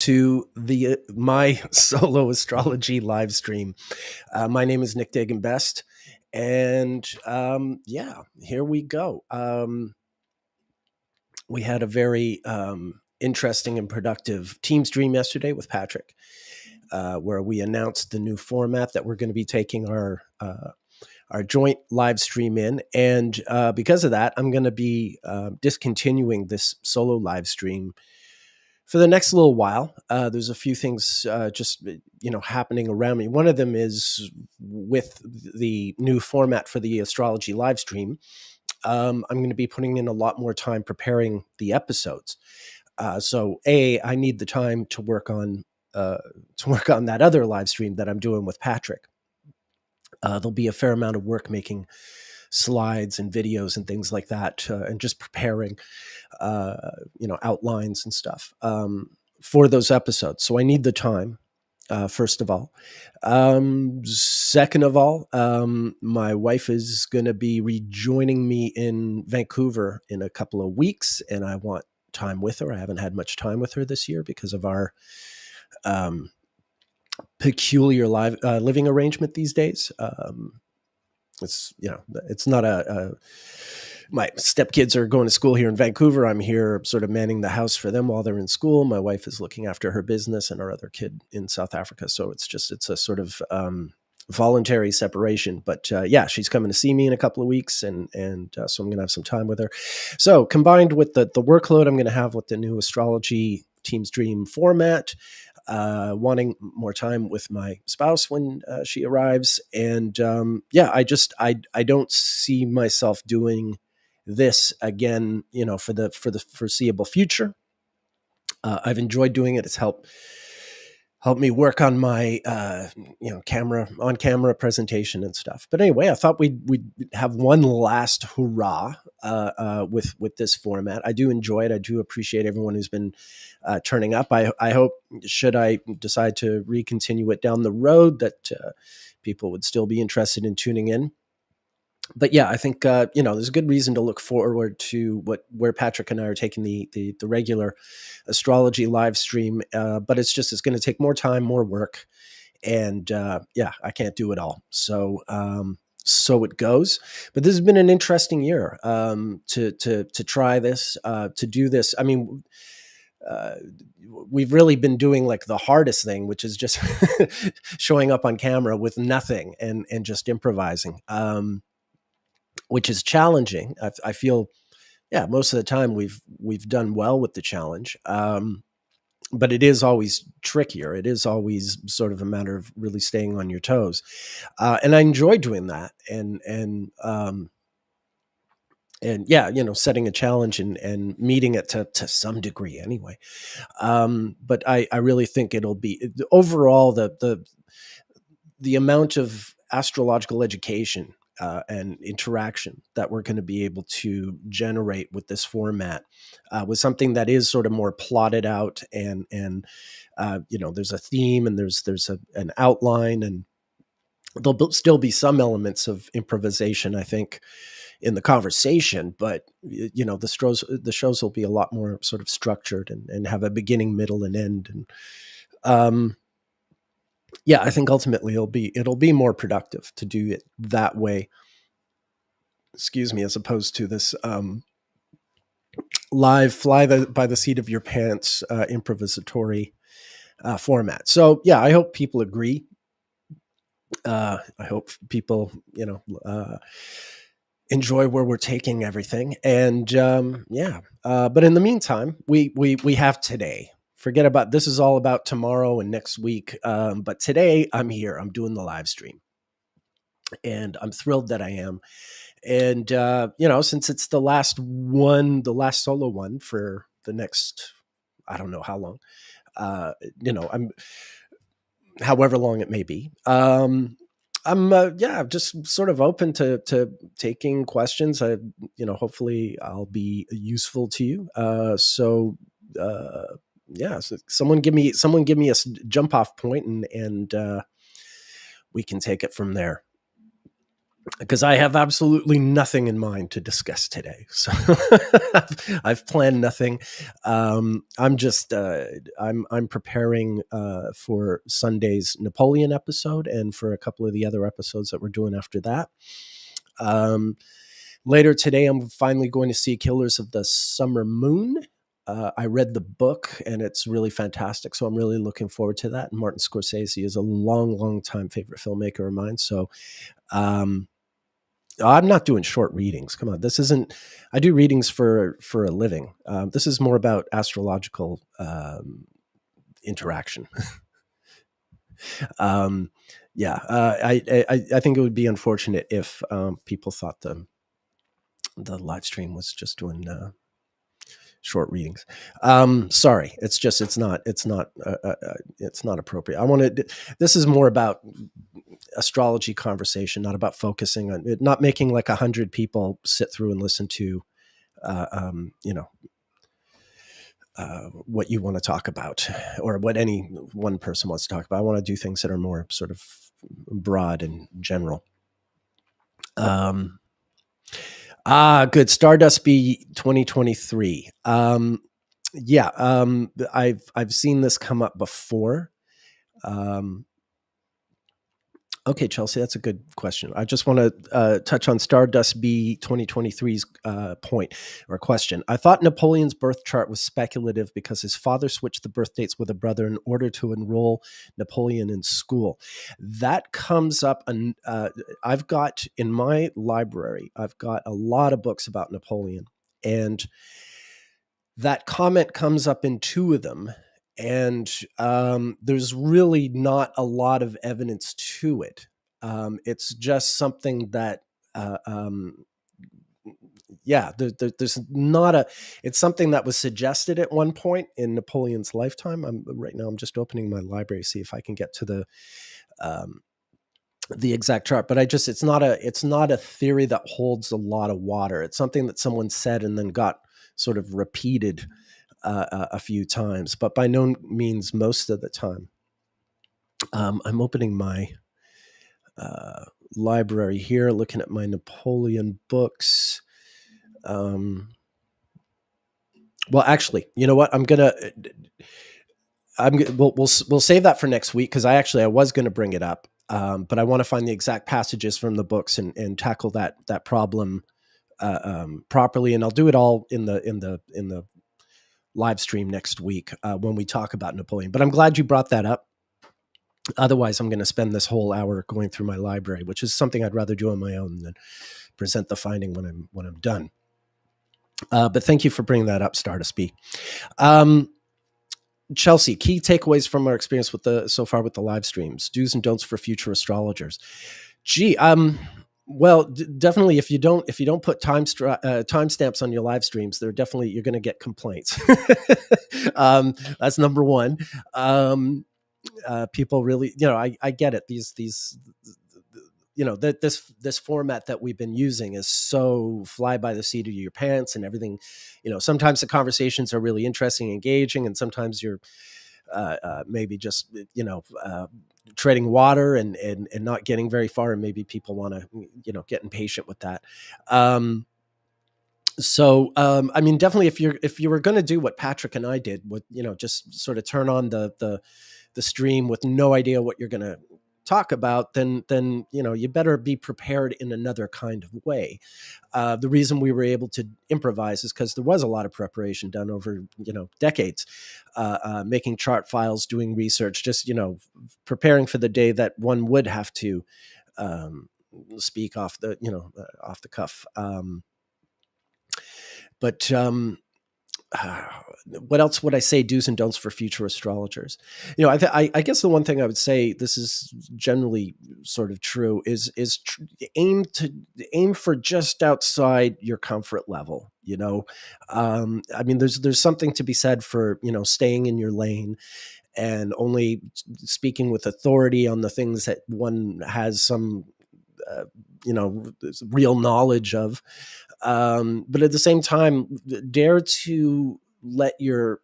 to the my solo astrology live stream. My name is Nick Dagan Best, and yeah, here we go. We had a very interesting and productive team stream yesterday with Patrick, where we announced the new format that we're going to be taking our joint live stream in, and because of that, I'm going to be discontinuing this solo live stream for the next little while. There's a few things just happening around me. One of them is with the new format for the astrology live stream. I'm going to be putting in a lot more time preparing the episodes. So I need the time to work on that other live stream that I'm doing with Patrick. There'll be a fair amount of work making slides and videos and things like that, and just preparing, outlines and stuff for those episodes. So I need the time, first of all. Second of all, my wife is going to be rejoining me in Vancouver in a couple of weeks, and I want time with her. I haven't had much time with her this year because of our peculiar living arrangement these days. It's not my stepkids are going to school here in Vancouver. I'm here sort of manning the house for them while they're in school. My wife is looking after her business and our other kid in South Africa. So it's a sort of voluntary separation. But yeah, she's coming to see me in a couple of weeks, and so I'm going to have some time with her. So combined with the workload I'm going to have with the new astrology team stream format, wanting more time with my spouse when she arrives, and I don't see myself doing this again, for the foreseeable future. I've enjoyed doing it. It's helped me work on my camera presentation and stuff. But anyway, I thought we'd have one last hurrah with this format. I do enjoy it. I do appreciate everyone who's been turning up. I hope, should I decide to recontinue it down the road, that people would still be interested in tuning in. But yeah, I think there's a good reason to look forward to where Patrick and I are taking the regular astrology live stream. But it's going to take more time, more work, and I can't do it all. So so it goes. But this has been an interesting year to try this, to do this. I mean, we've really been doing like the hardest thing, which is just showing up on camera with nothing and just improvising. Which is challenging. I feel, most of the time we've done well with the challenge, but it is always trickier. It is always sort of a matter of really staying on your toes, and I enjoy doing that. And setting a challenge and meeting it to some degree anyway. But I really think it'll be overall the amount of astrological education and interaction that we're going to be able to generate with this format, with something that is sort of more plotted out, and there's a theme, and there's an outline, and there'll still be some elements of improvisation, I think, in the conversation, but the shows will be a lot more sort of structured and have a beginning, middle, and end. And I think ultimately it'll be more productive to do it that way. Excuse me, as opposed to this live fly by the seat of your pants improvisatory format. So yeah, I hope people agree. I hope people enjoy where we're taking everything. And but in the meantime, we have today. Forget about, this is all about tomorrow and next week. But today I'm here. I'm doing the live stream, and I'm thrilled that I am. And since it's the last solo one for the next, I don't know how long, I'm however long it may be. I'm just sort of open to taking questions. Hopefully I'll be useful to you. So someone give me a jump off point, and we can take it from there. because I have absolutely nothing in mind to discuss today. So I've planned nothing. I'm just I'm preparing for Sunday's Napoleon episode and for a couple of the other episodes that we're doing after that. Later today, I'm finally going to see Killers of the Summer Moon. I read the book and it's really fantastic. So I'm really looking forward to that. And Martin Scorsese is a long time favorite filmmaker of mine. So I'm not doing short readings. Come on. This isn't, I do readings for a living. This is more about astrological interaction. I think it would be unfortunate if people thought the live stream was just doing short readings. Sorry, it's not appropriate. I wanted, this is more about astrology conversation, not about focusing on it, not making like 100 people sit through and listen to, what you want to talk about or what any one person wants to talk about. I want to do things that are more sort of broad and general. Good. Stardust B 2023. I've seen this come up before. Okay, Chelsea, that's a good question. I just want to touch on Stardust B 2023's point or question. I thought Napoleon's birth chart was speculative because his father switched the birth dates with a brother in order to enroll Napoleon in school. That comes up, and I've got in my library, I've got a lot of books about Napoleon, and that comment comes up in two of them. And there's really not a lot of evidence to it. It's just something that, there's not a. It's something that was suggested at one point in Napoleon's lifetime. Right now I'm just opening my library to see if I can get to the exact chart. But it's not a theory that holds a lot of water. It's something that someone said and then got sort of repeated a few times, but by no means most of the time. I'm opening my library here, looking at my Napoleon books. Well, actually, you know what? We'll save that for next week because I was going to bring it up, but I want to find the exact passages from the books and tackle that problem properly, and I'll do it all in the live stream next week when we talk about Napoleon. But I'm glad you brought that up. Otherwise, I'm going to spend this whole hour going through my library, which is something I'd rather do on my own than present the finding when I'm done. But thank you for bringing that up, Stardust B. Chelsea, key takeaways from our experience so far with the live streams, do's and don'ts for future astrologers. Well, definitely, if you don't put timestamps on your live streams, you're going to get complaints. That's number one. People really, I get it. These, this format that we've been using is so fly by the seat of your pants and everything. Sometimes the conversations are really interesting, engaging, and sometimes you're maybe just treading water and not getting very far, and maybe people want to get impatient with that. Definitely, if you were going to do what Patrick and I did, with just sort of turn on the stream with no idea what you're going to talk about, then you better be prepared in another kind of way. The reason we were able to improvise is because there was a lot of preparation done over decades, making chart files, doing research, just preparing for the day that one would have to speak off the cuff. What else would I say? Do's and don'ts for future astrologers. I guess the one thing I would say, this is generally sort of true, is aim for just outside your comfort level. There's something to be said for staying in your lane and only speaking with authority on the things that one has some real knowledge of. But at the same time, dare to let your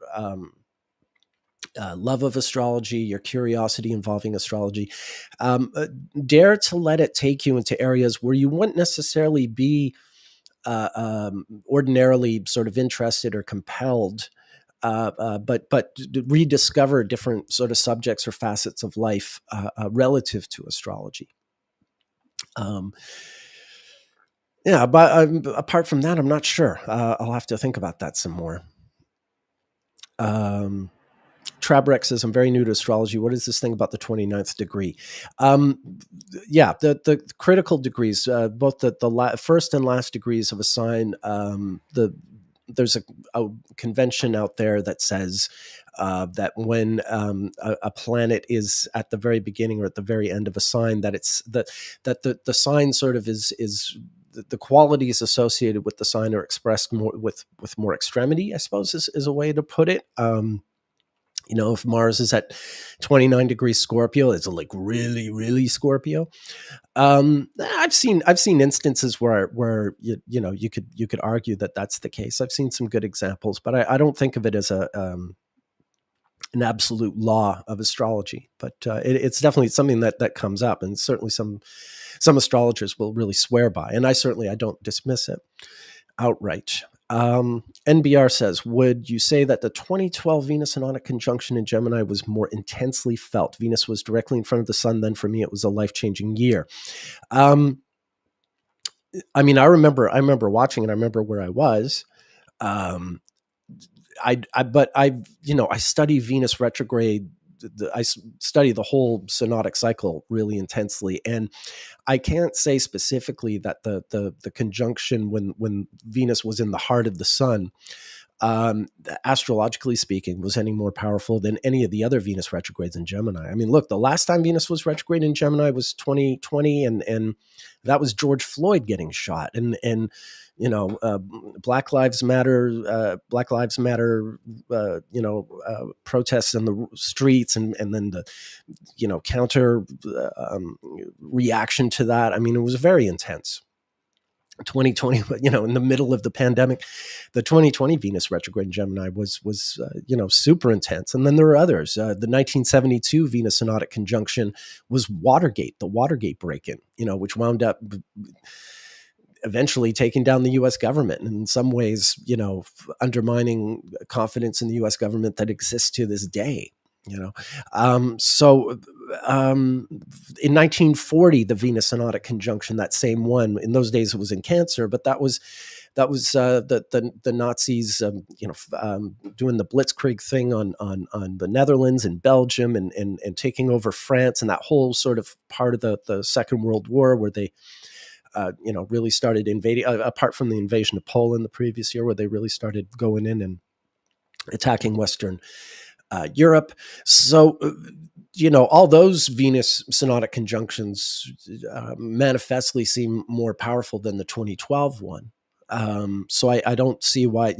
love of astrology, your curiosity involving astrology. Dare to let it take you into areas where you wouldn't necessarily be ordinarily sort of interested or compelled, but rediscover different sort of subjects or facets of life relative to astrology. Yeah, but apart from that, I'm not sure. I'll have to think about that some more. Trabrex says, I'm very new to astrology. What is this thing about the 29th degree? Yeah, the critical degrees, both the first and last degrees of a sign, there's a convention out there that says that when a planet is at the very beginning or at the very end of a sign, that it's that the sign sort of is the qualities associated with the sign are expressed more with more extremity, I suppose is a way to put it. If Mars is at 29 degrees Scorpio, it's like really, really Scorpio. I've seen instances where you could argue that that's the case. I've seen some good examples, but I don't think of it as an absolute law of astrology. But it's definitely something that comes up, and certainly some astrologers will really swear by. And I don't dismiss it outright. NBR says, would you say that the 2012 Venus Synodic conjunction in Gemini was more intensely felt? Venus was directly in front of the sun. Then for me, it was a life-changing year. I remember watching it. I remember where I was. But I study Venus retrograde. I study the whole synodic cycle really intensely, and I can't say specifically that the conjunction when Venus was in the heart of the sun, astrologically speaking, was any more powerful than any of the other Venus retrogrades in Gemini. I mean, look, the last time Venus was retrograde in Gemini was 2020, and that was George Floyd getting shot, and Black Lives Matter, protests in the streets, and then the counter reaction to that. I mean, it was very intense. 2020, in the middle of the pandemic, the 2020 Venus retrograde in Gemini was super intense. And then there were others. The 1972 Venus Synodic conjunction was Watergate, the Watergate break-in, which wound up eventually taking down the U.S. government, and in some ways, undermining confidence in the U.S. government that exists to this day. In 1940, the Venus Synodic conjunction, that same one, in those days it was in Cancer, but that was the Nazis, doing the Blitzkrieg thing on the Netherlands and Belgium, and taking over France, and that whole sort of part of the Second World War where they really started invading, apart from the invasion of Poland the previous year, where they really started going in and attacking Western Europe. So, all those Venus Synodic conjunctions manifestly seem more powerful than the 2012 one. So I don't see why,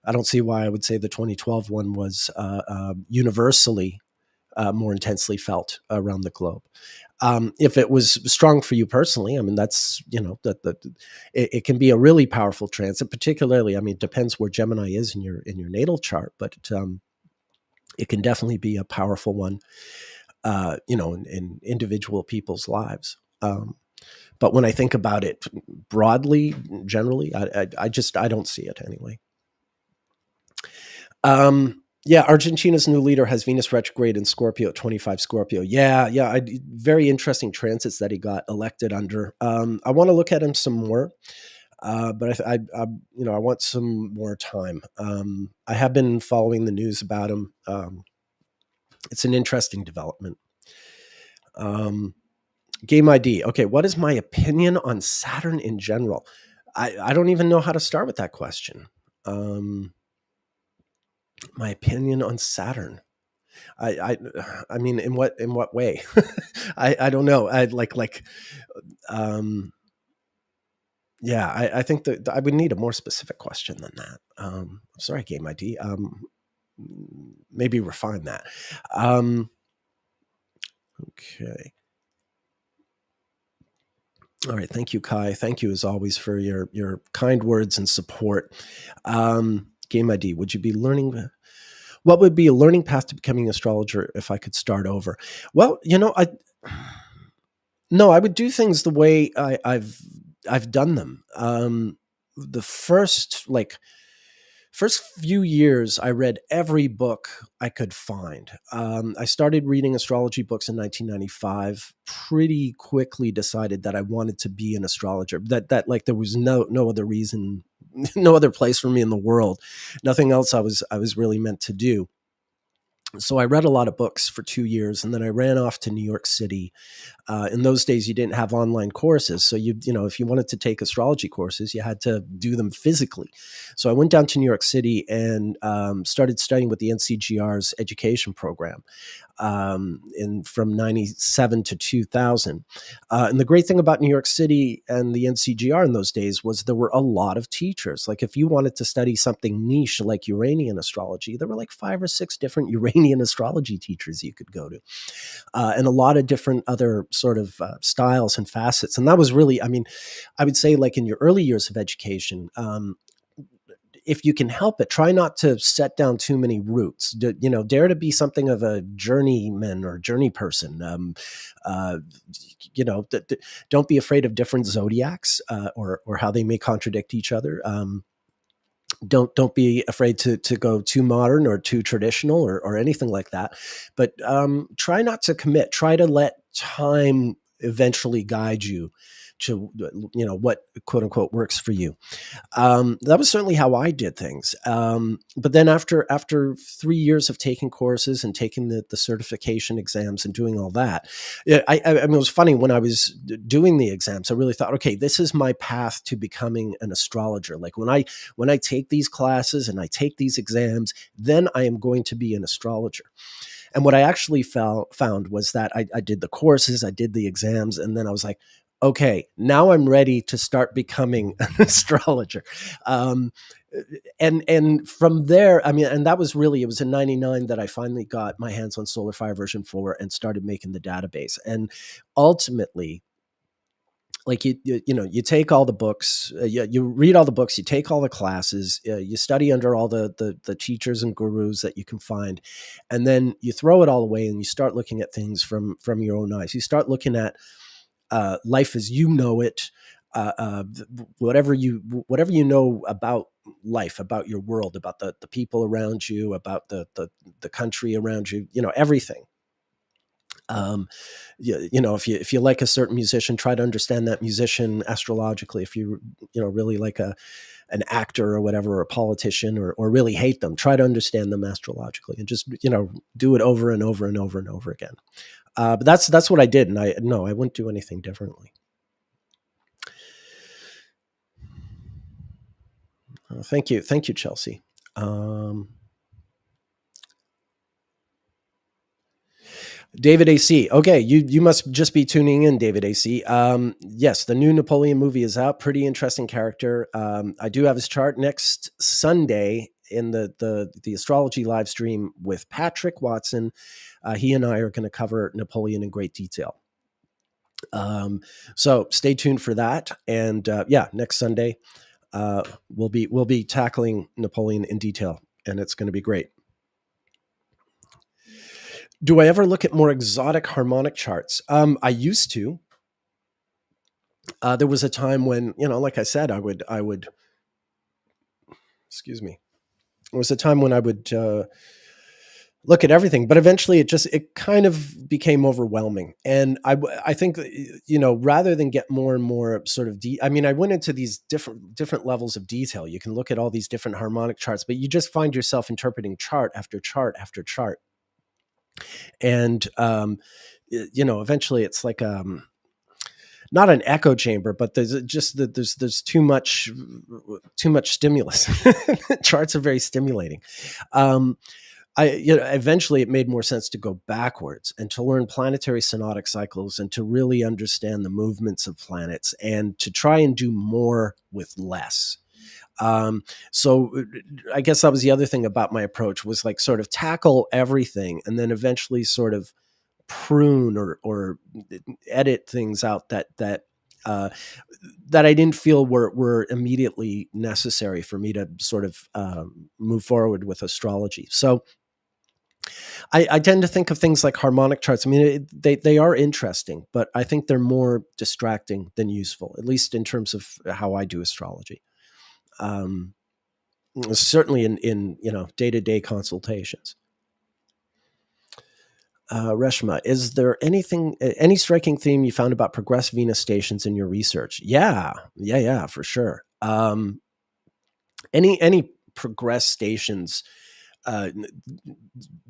I don't see why I would say the 2012 one was universally more intensely felt around the globe. If it was strong for you personally, I mean, that's, it can be a really powerful transit, particularly, I mean, it depends where Gemini is in your natal chart, but it can definitely be a powerful one, in individual people's lives. But when I think about it broadly, generally, I don't see it anyway. Yeah, Argentina's new leader has Venus retrograde in Scorpio at 25 Scorpio. Yeah, very interesting transits that he got elected under. I want to look at him some more, but I want some more time. I have been following the news about him. It's an interesting development. Game ID. Okay, what is my opinion on Saturn in general? I don't even know how to start with that question. My opinion on Saturn. I mean, in what way? I don't know. I think that I would need a more specific question than that. I'm sorry, Game ID. Maybe refine that. Okay. All right. Thank you, Kai. Thank you as always for your kind words and support. Game ID. Would you be learning What would be a learning path to becoming an astrologer if I could start over? Well, no, I would do things the way I've done them. The first few years, I read every book I could find. I started reading astrology books in 1995. Pretty quickly decided that I wanted to be an astrologer. That like there was no other reason, no other place for me in the world, nothing else I was really meant to do. So I read a lot of books for 2 years, and then I ran off to New York City. In those days, you didn't have online courses, so if you wanted to take astrology courses, you had to do them physically. So I went down to New York City and started studying with the NCGR's education program from 97 to 2000. And the great thing about New York City and the NCGR in those days was there were a lot of teachers. Like if you wanted to study something niche like Uranian astrology, there were like 5 or 6 different Uranian astrology teachers you could go to, and a lot of different other sort of styles and facets. And that was really, I mean, I would say like in your early years of education, if you can help it, try not to set down too many roots. Dare to be something of a journeyman or journey person. Uh, don't be afraid of different zodiacs or how they may contradict each other. Don't be afraid to go too modern or too traditional or anything like that. But try not to commit. Try to let time eventually guide you to what quote unquote works for you. That was certainly how I did things. But then after 3 years of taking courses and taking the certification exams and doing all that, I mean, it was funny when I was doing the exams. I really thought, okay, this is my path to becoming an astrologer. Like when I take these classes and I take these exams, then I am going to be an astrologer. And what I actually found was that I did the courses, I did the exams, and then I was like, okay, now I'm ready to start becoming an astrologer. Um, and from there, I mean, and that was really, it was in 99 that I finally got my hands on Solar Fire version 4 and started making the database. And ultimately, like you take all the books, you read all the books, you take all the classes, you study under all the teachers and gurus that you can find, and then you throw it all away and you start looking at things from your own eyes. You start looking at life as you know it, whatever you know about life, about your world, about the people around you, about the country around you, everything. If you like a certain musician, try to understand that musician astrologically. If really like an actor or whatever, or a politician, or really hate them, try to understand them astrologically, and just do it over and over and over and over again. But that's what I did, and I wouldn't do anything differently. Thank you, Chelsea. David AC. Okay, you must just be tuning in, David AC. Yes, the new Napoleon movie is out. Pretty interesting character. I do have his chart next Sunday in the astrology live stream with Patrick Watson. He and I are going to cover Napoleon in great detail. So stay tuned for that. And next Sunday we'll be tackling Napoleon in detail, and it's going to be great. Do I ever look at more exotic harmonic charts? I used to. There was a time when, like I said, I would. Excuse me. There was a time when I would look at everything, but eventually it kind of became overwhelming. And I think, rather than get more and more sort of I mean, I went into these different levels of detail. You can look at all these different harmonic charts, but you just find yourself interpreting chart after chart after chart. And, eventually it's like, not an echo chamber, but there's too much stimulus. Charts are very stimulating. Eventually it made more sense to go backwards and to learn planetary synodic cycles and to really understand the movements of planets and to try and do more with less. So I guess that was the other thing about my approach, was like sort of tackle everything and then eventually sort of prune or edit things out that I didn't feel were immediately necessary for me to sort of move forward with astrology. So I tend to think of things like harmonic charts. I mean, they are interesting, but I think they're more distracting than useful, at least in terms of how I do astrology. Um, Certainly in day-to-day consultations. Reshma, is there any striking theme you found about progressed Venus stations in your research? Yeah, for sure. Any progressed stations, uh,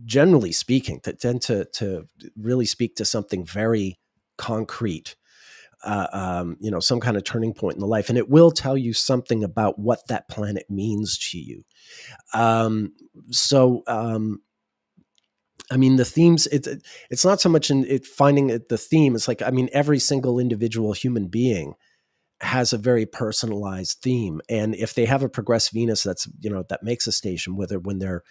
generally speaking, that tend to really speak to something very concrete. Some kind of turning point in the life, and it will tell you something about what that planet means to you. Um, so I mean, the themes, it's not so much in it finding the theme. It's like, I mean, every single individual human being has a very personalized theme. And if they have a progressed Venus that makes a station, whether when they're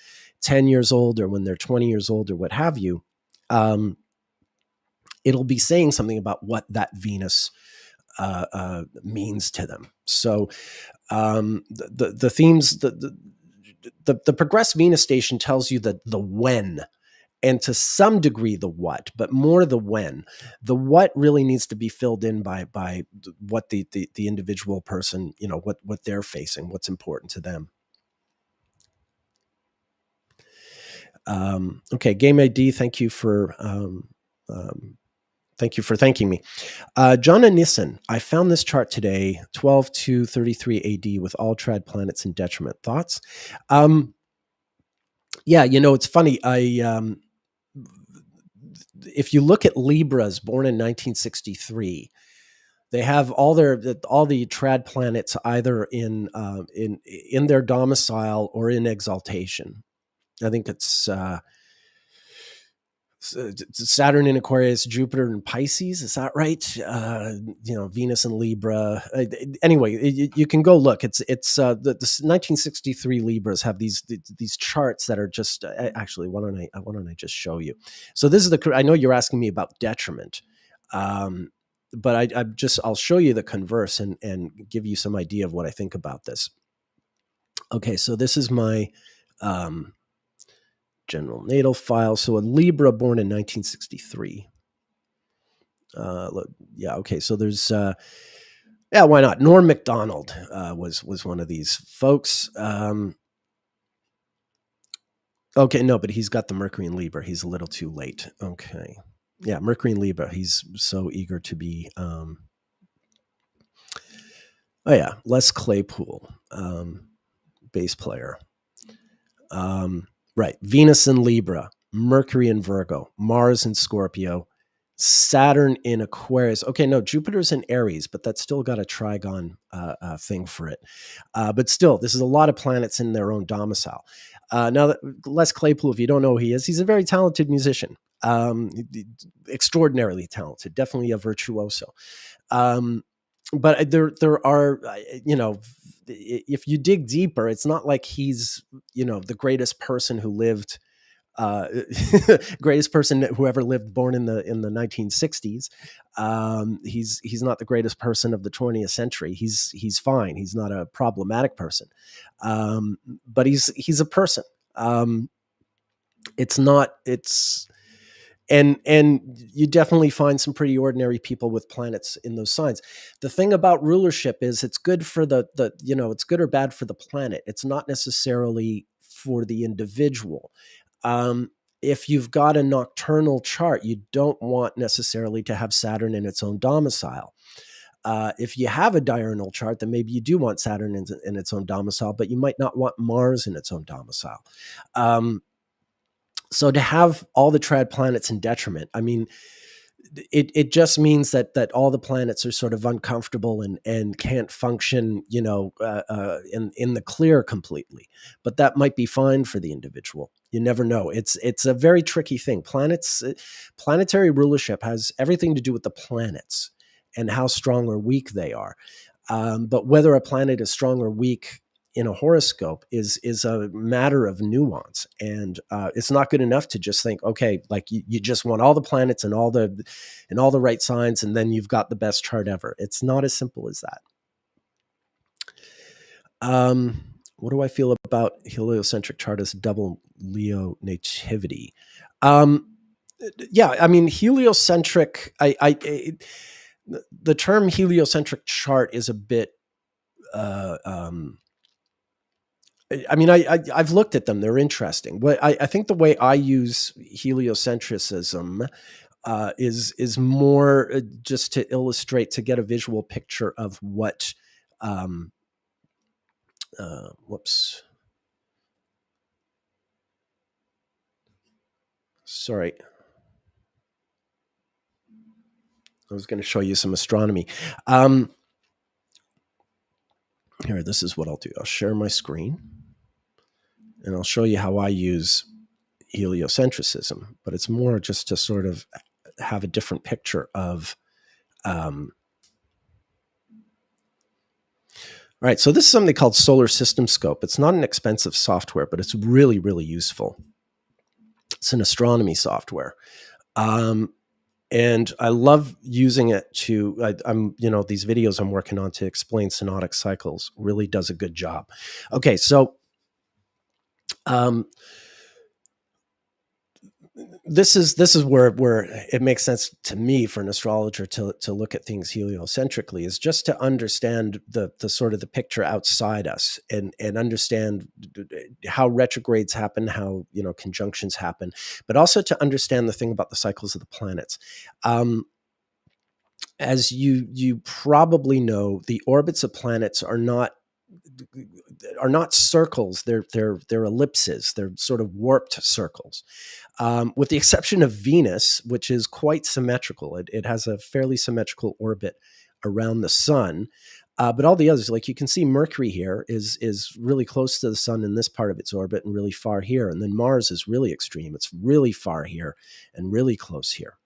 10 years old or when they're 20 years old or what have you, um, it'll be saying something about what that Venus means to them. So the themes, the progressed Venus station tells you the when, and to some degree the what, but more the when. The what really needs to be filled in by what the individual person, what they're facing, what's important to them. Okay, Game ID, thank you for thanking me. John and Nissen, I found this chart today, 12 to 33 AD, with all trad planets in detriment. Thoughts? Yeah, it's funny. If you look at Libras born in 1963, they have all the trad planets either in their domicile or in exaltation. I think it's Saturn in Aquarius, Jupiter in Pisces. Is that right? Venus in Libra. Anyway, you can go look. It's the 1963 Libras have these charts that are just actually. Why don't I just show you? So this is I know you're asking me about detriment, but I'll show you the converse and give you some idea of what I think about this. Okay, so this is my general natal file. So a Libra born in 1963. Okay. So there's why not? Norm Macdonald was one of these folks. Okay, no, but he's got the Mercury in Libra. He's a little too late. Okay, yeah, Mercury in Libra. He's so eager to be. Les Claypool, bass player. Right, Venus in Libra, Mercury in Virgo, Mars in Scorpio, Saturn in Aquarius. Okay, no, Jupiter's in Aries, but that's still got a trigon thing for it. But still, this is a lot of planets in their own domicile. Now, Les Claypool, if you don't know who he is, he's a very talented musician, extraordinarily talented, definitely a virtuoso. But there are, if you dig deeper, it's not like he's, the greatest person who lived, greatest person who ever lived, born in the 1960s. He's not the greatest person of the 20th century. He's fine. He's not a problematic person, but he's a person. And you definitely find some pretty ordinary people with planets in those signs. The thing about rulership is it's good for it's good or bad for the planet. It's not necessarily for the individual. If you've got a nocturnal chart, you don't want necessarily to have Saturn in its own domicile. If you have a diurnal chart, then maybe you do want Saturn in its own domicile, but you might not want Mars in its own domicile. So to have all the trad planets in detriment, I mean, it just means that all the planets are sort of uncomfortable and can't function, in the clear completely. But that might be fine for the individual. You never know. It's a very tricky thing. Planetary rulership has everything to do with the planets and how strong or weak they are. But whether a planet is strong or weak in a horoscope is a matter of nuance, and it's not good enough to just think, okay, like you just want all the planets and all the right signs, and then you've got the best chart ever. It's not as simple as that. What do I feel about heliocentric chart as double Leo nativity? Um, yeah, I mean, heliocentric, the term heliocentric chart is a bit, uh, um, I mean, I've looked at them. They're interesting. But I think the way I use heliocentrism is more just to illustrate, to get a visual picture of what, um, whoops, sorry. I was going to show you some astronomy. Here, this is what I'll do. I'll share my screen and I'll show you how I use heliocentrism, but it's more just to sort of have a different picture of, all right, so this is something called Solar System Scope. It's not an expensive software, but it's really, really useful. It's an astronomy software. And I love using it to, I'm, these videos I'm working on to explain synodic cycles really does a good job. Okay, so this is where it makes sense to me for an astrologer to look at things heliocentrically, is just to understand the sort of the picture outside us, and understand how retrogrades happen, how conjunctions happen, but also to understand the thing about the cycles of the planets. As you probably know, the orbits of planets are not circles. They're ellipses. They're sort of warped circles. With the exception of Venus, which is quite symmetrical. It has a fairly symmetrical orbit around the sun. But all the others, like you can see Mercury here is really close to the sun in this part of its orbit and really far here. And then Mars is really extreme. It's really far here and really close here.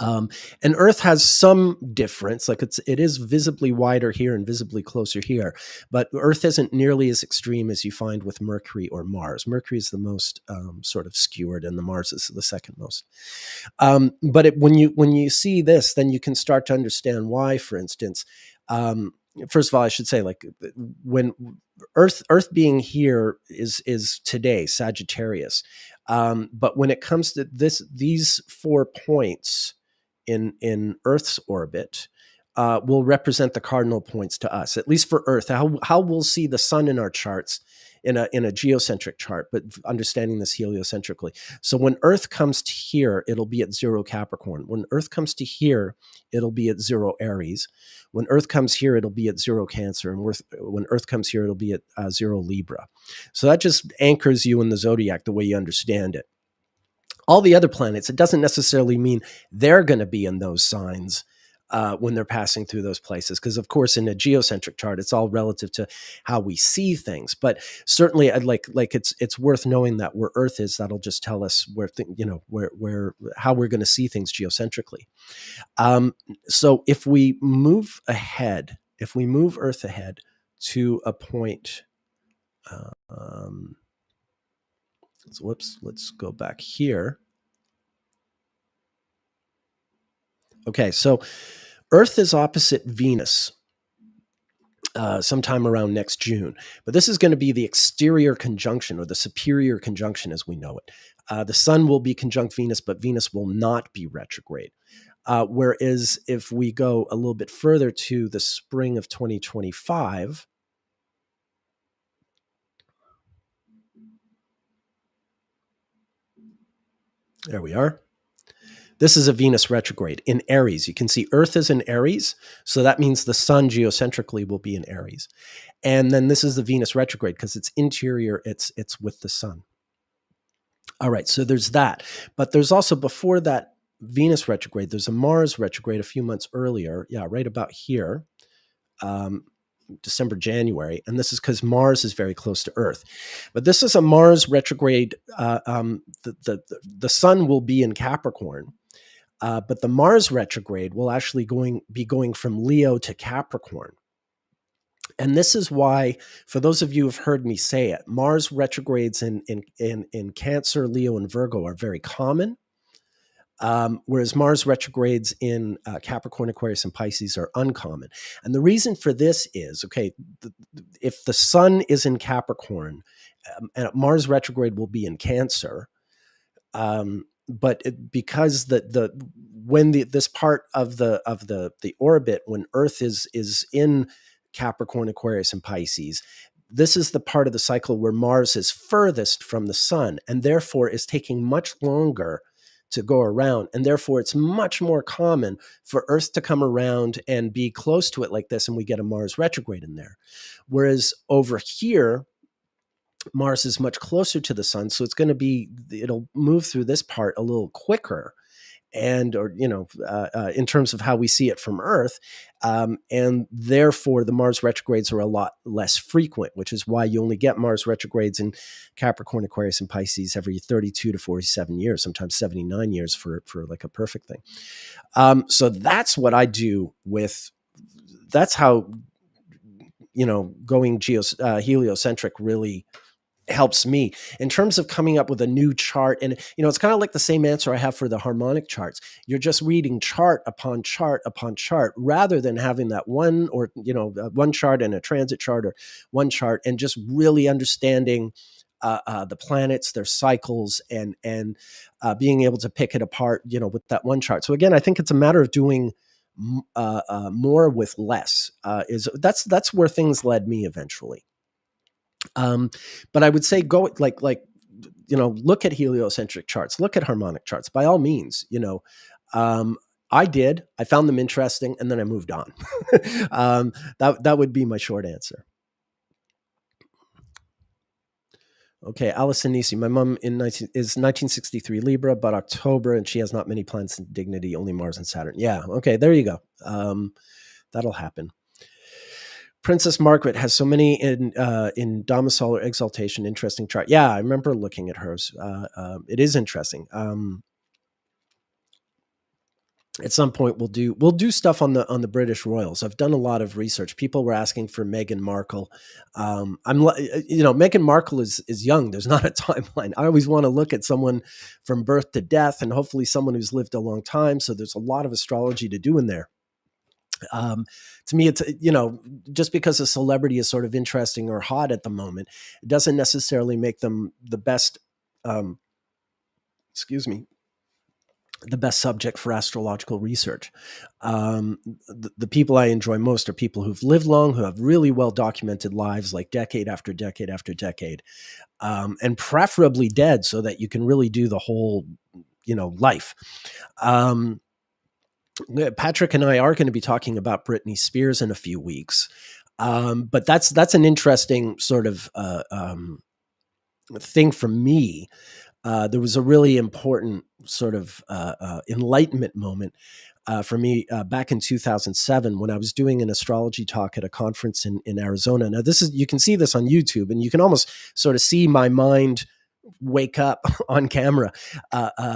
And Earth has some difference, like it is visibly wider here and visibly closer here, but Earth isn't nearly as extreme as you find with Mercury or Mars. Mercury is the most sort of skewered, and the Mars is the second most. But when you see this, then you can start to understand why. For instance, first of all, I should say, like, when Earth being here is today Sagittarius, but when it comes to these 4 points in Earth's orbit, will represent the cardinal points to us, at least for Earth. How we'll see the sun in our charts in a geocentric chart, but understanding this heliocentrically. So when Earth comes to here, it'll be at 0 Capricorn. When Earth comes to here, it'll be at 0 Aries. When Earth comes here, it'll be at 0 Cancer. And when Earth comes here, it'll be at 0 Libra. So that just anchors you in the zodiac the way you understand it. All the other planets, it doesn't necessarily mean they're going to be in those signs when they're passing through those places. Because, of course, in a geocentric chart, it's all relative to how we see things. But certainly, I'd like it's worth knowing that where Earth is, that'll just tell us how we're going to see things geocentrically. So if we move Earth ahead to a point, let's go back here. Okay, so Earth is opposite Venus sometime around next June. But this is going to be the exterior conjunction, or the superior conjunction as we know it. The sun will be conjunct Venus, but Venus will not be retrograde. Whereas if we go a little bit further to the spring of 2025, there we are. This is a Venus retrograde in Aries. You can see Earth is in Aries, so that means the sun geocentrically will be in Aries. And then this is the Venus retrograde because it's interior, it's with the sun. All right, so there's that. But there's also, before that Venus retrograde, there's a Mars retrograde a few months earlier. Yeah, right about here. December, January, and this is because Mars is very close to Earth. But this is a Mars retrograde. The sun will be in Capricorn, but the Mars retrograde will actually be going from Leo to Capricorn. And this is why, for those of you who have heard me say it, Mars retrogrades in Cancer, Leo, and Virgo are very common. Whereas Mars retrogrades in Capricorn, Aquarius, and Pisces are uncommon. And the reason for this is, okay, if the sun is in Capricorn, and Mars retrograde will be in Cancer, but because this part of the orbit, when Earth is in Capricorn, Aquarius, and Pisces, this is the part of the cycle where Mars is furthest from the sun and therefore is taking much longer to go around. And therefore, it's much more common for Earth to come around and be close to it like this, and we get a Mars retrograde in there. Whereas over here, Mars is much closer to the sun, so it'll move through this part a little quicker, in terms of how we see it from Earth, and therefore the Mars retrogrades are a lot less frequent, which is why you only get Mars retrogrades in Capricorn, Aquarius, and Pisces every 32 to 47 years, sometimes 79 years for like a perfect thing. So that's what I do with. That's how going heliocentric really helps me in terms of coming up with a new chart. And it's kind of like the same answer I have for the harmonic charts. You're just reading chart upon chart upon chart, rather than having that one chart and a transit chart, or one chart and just really understanding the planets, their cycles, and being able to pick it apart with that one chart. So again, I think it's a matter of doing more with less. That's where things led me eventually. But I would say go look at heliocentric charts, look at harmonic charts, by all means. I found them interesting, and then I moved on. That would be my short answer. Okay, Alison Nisi, my mom is 1963 Libra, but October, and she has not many planets in dignity, only Mars and Saturn. Yeah, okay, there you go. That'll happen. Princess Margaret has so many in domicile or exaltation. Interesting chart. Yeah, I remember looking at hers. It is interesting. At some point, we'll do stuff on the British royals. I've done a lot of research. People were asking for Meghan Markle. Meghan Markle is young. There's not a timeline. I always want to look at someone from birth to death, and hopefully someone who's lived a long time. So there's a lot of astrology to do in there. To me, it's, just because a celebrity is sort of interesting or hot at the moment, it doesn't necessarily make them the best, the best subject for astrological research. The people I enjoy most are people who've lived long, who have really well documented lives, like decade after decade after decade, and preferably dead, so that you can really do the whole, life. Patrick and I are going to be talking about Britney Spears in a few weeks. But that's an interesting sort of thing for me. There was a really important sort of enlightenment moment for me back in 2007 when I was doing an astrology talk at a conference in Arizona. Now, you can see this on YouTube, and you can almost sort of see my mind wake up on camera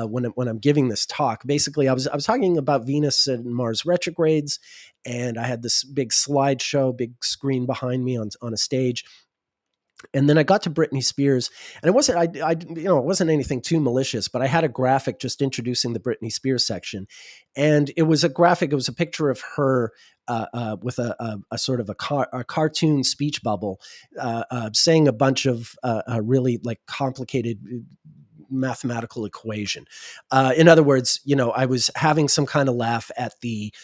when I'm giving this talk. Basically, I was talking about Venus and Mars retrogrades, and I had this big slideshow, big screen behind me on a stage. And then I got to Britney Spears, and it wasn't anything too malicious, but I had a graphic just introducing the Britney Spears section, and it was a graphic. It was a picture of her with a sort of a cartoon speech bubble, saying a bunch of really like complicated mathematical equation. In other words, I was having some kind of laugh at the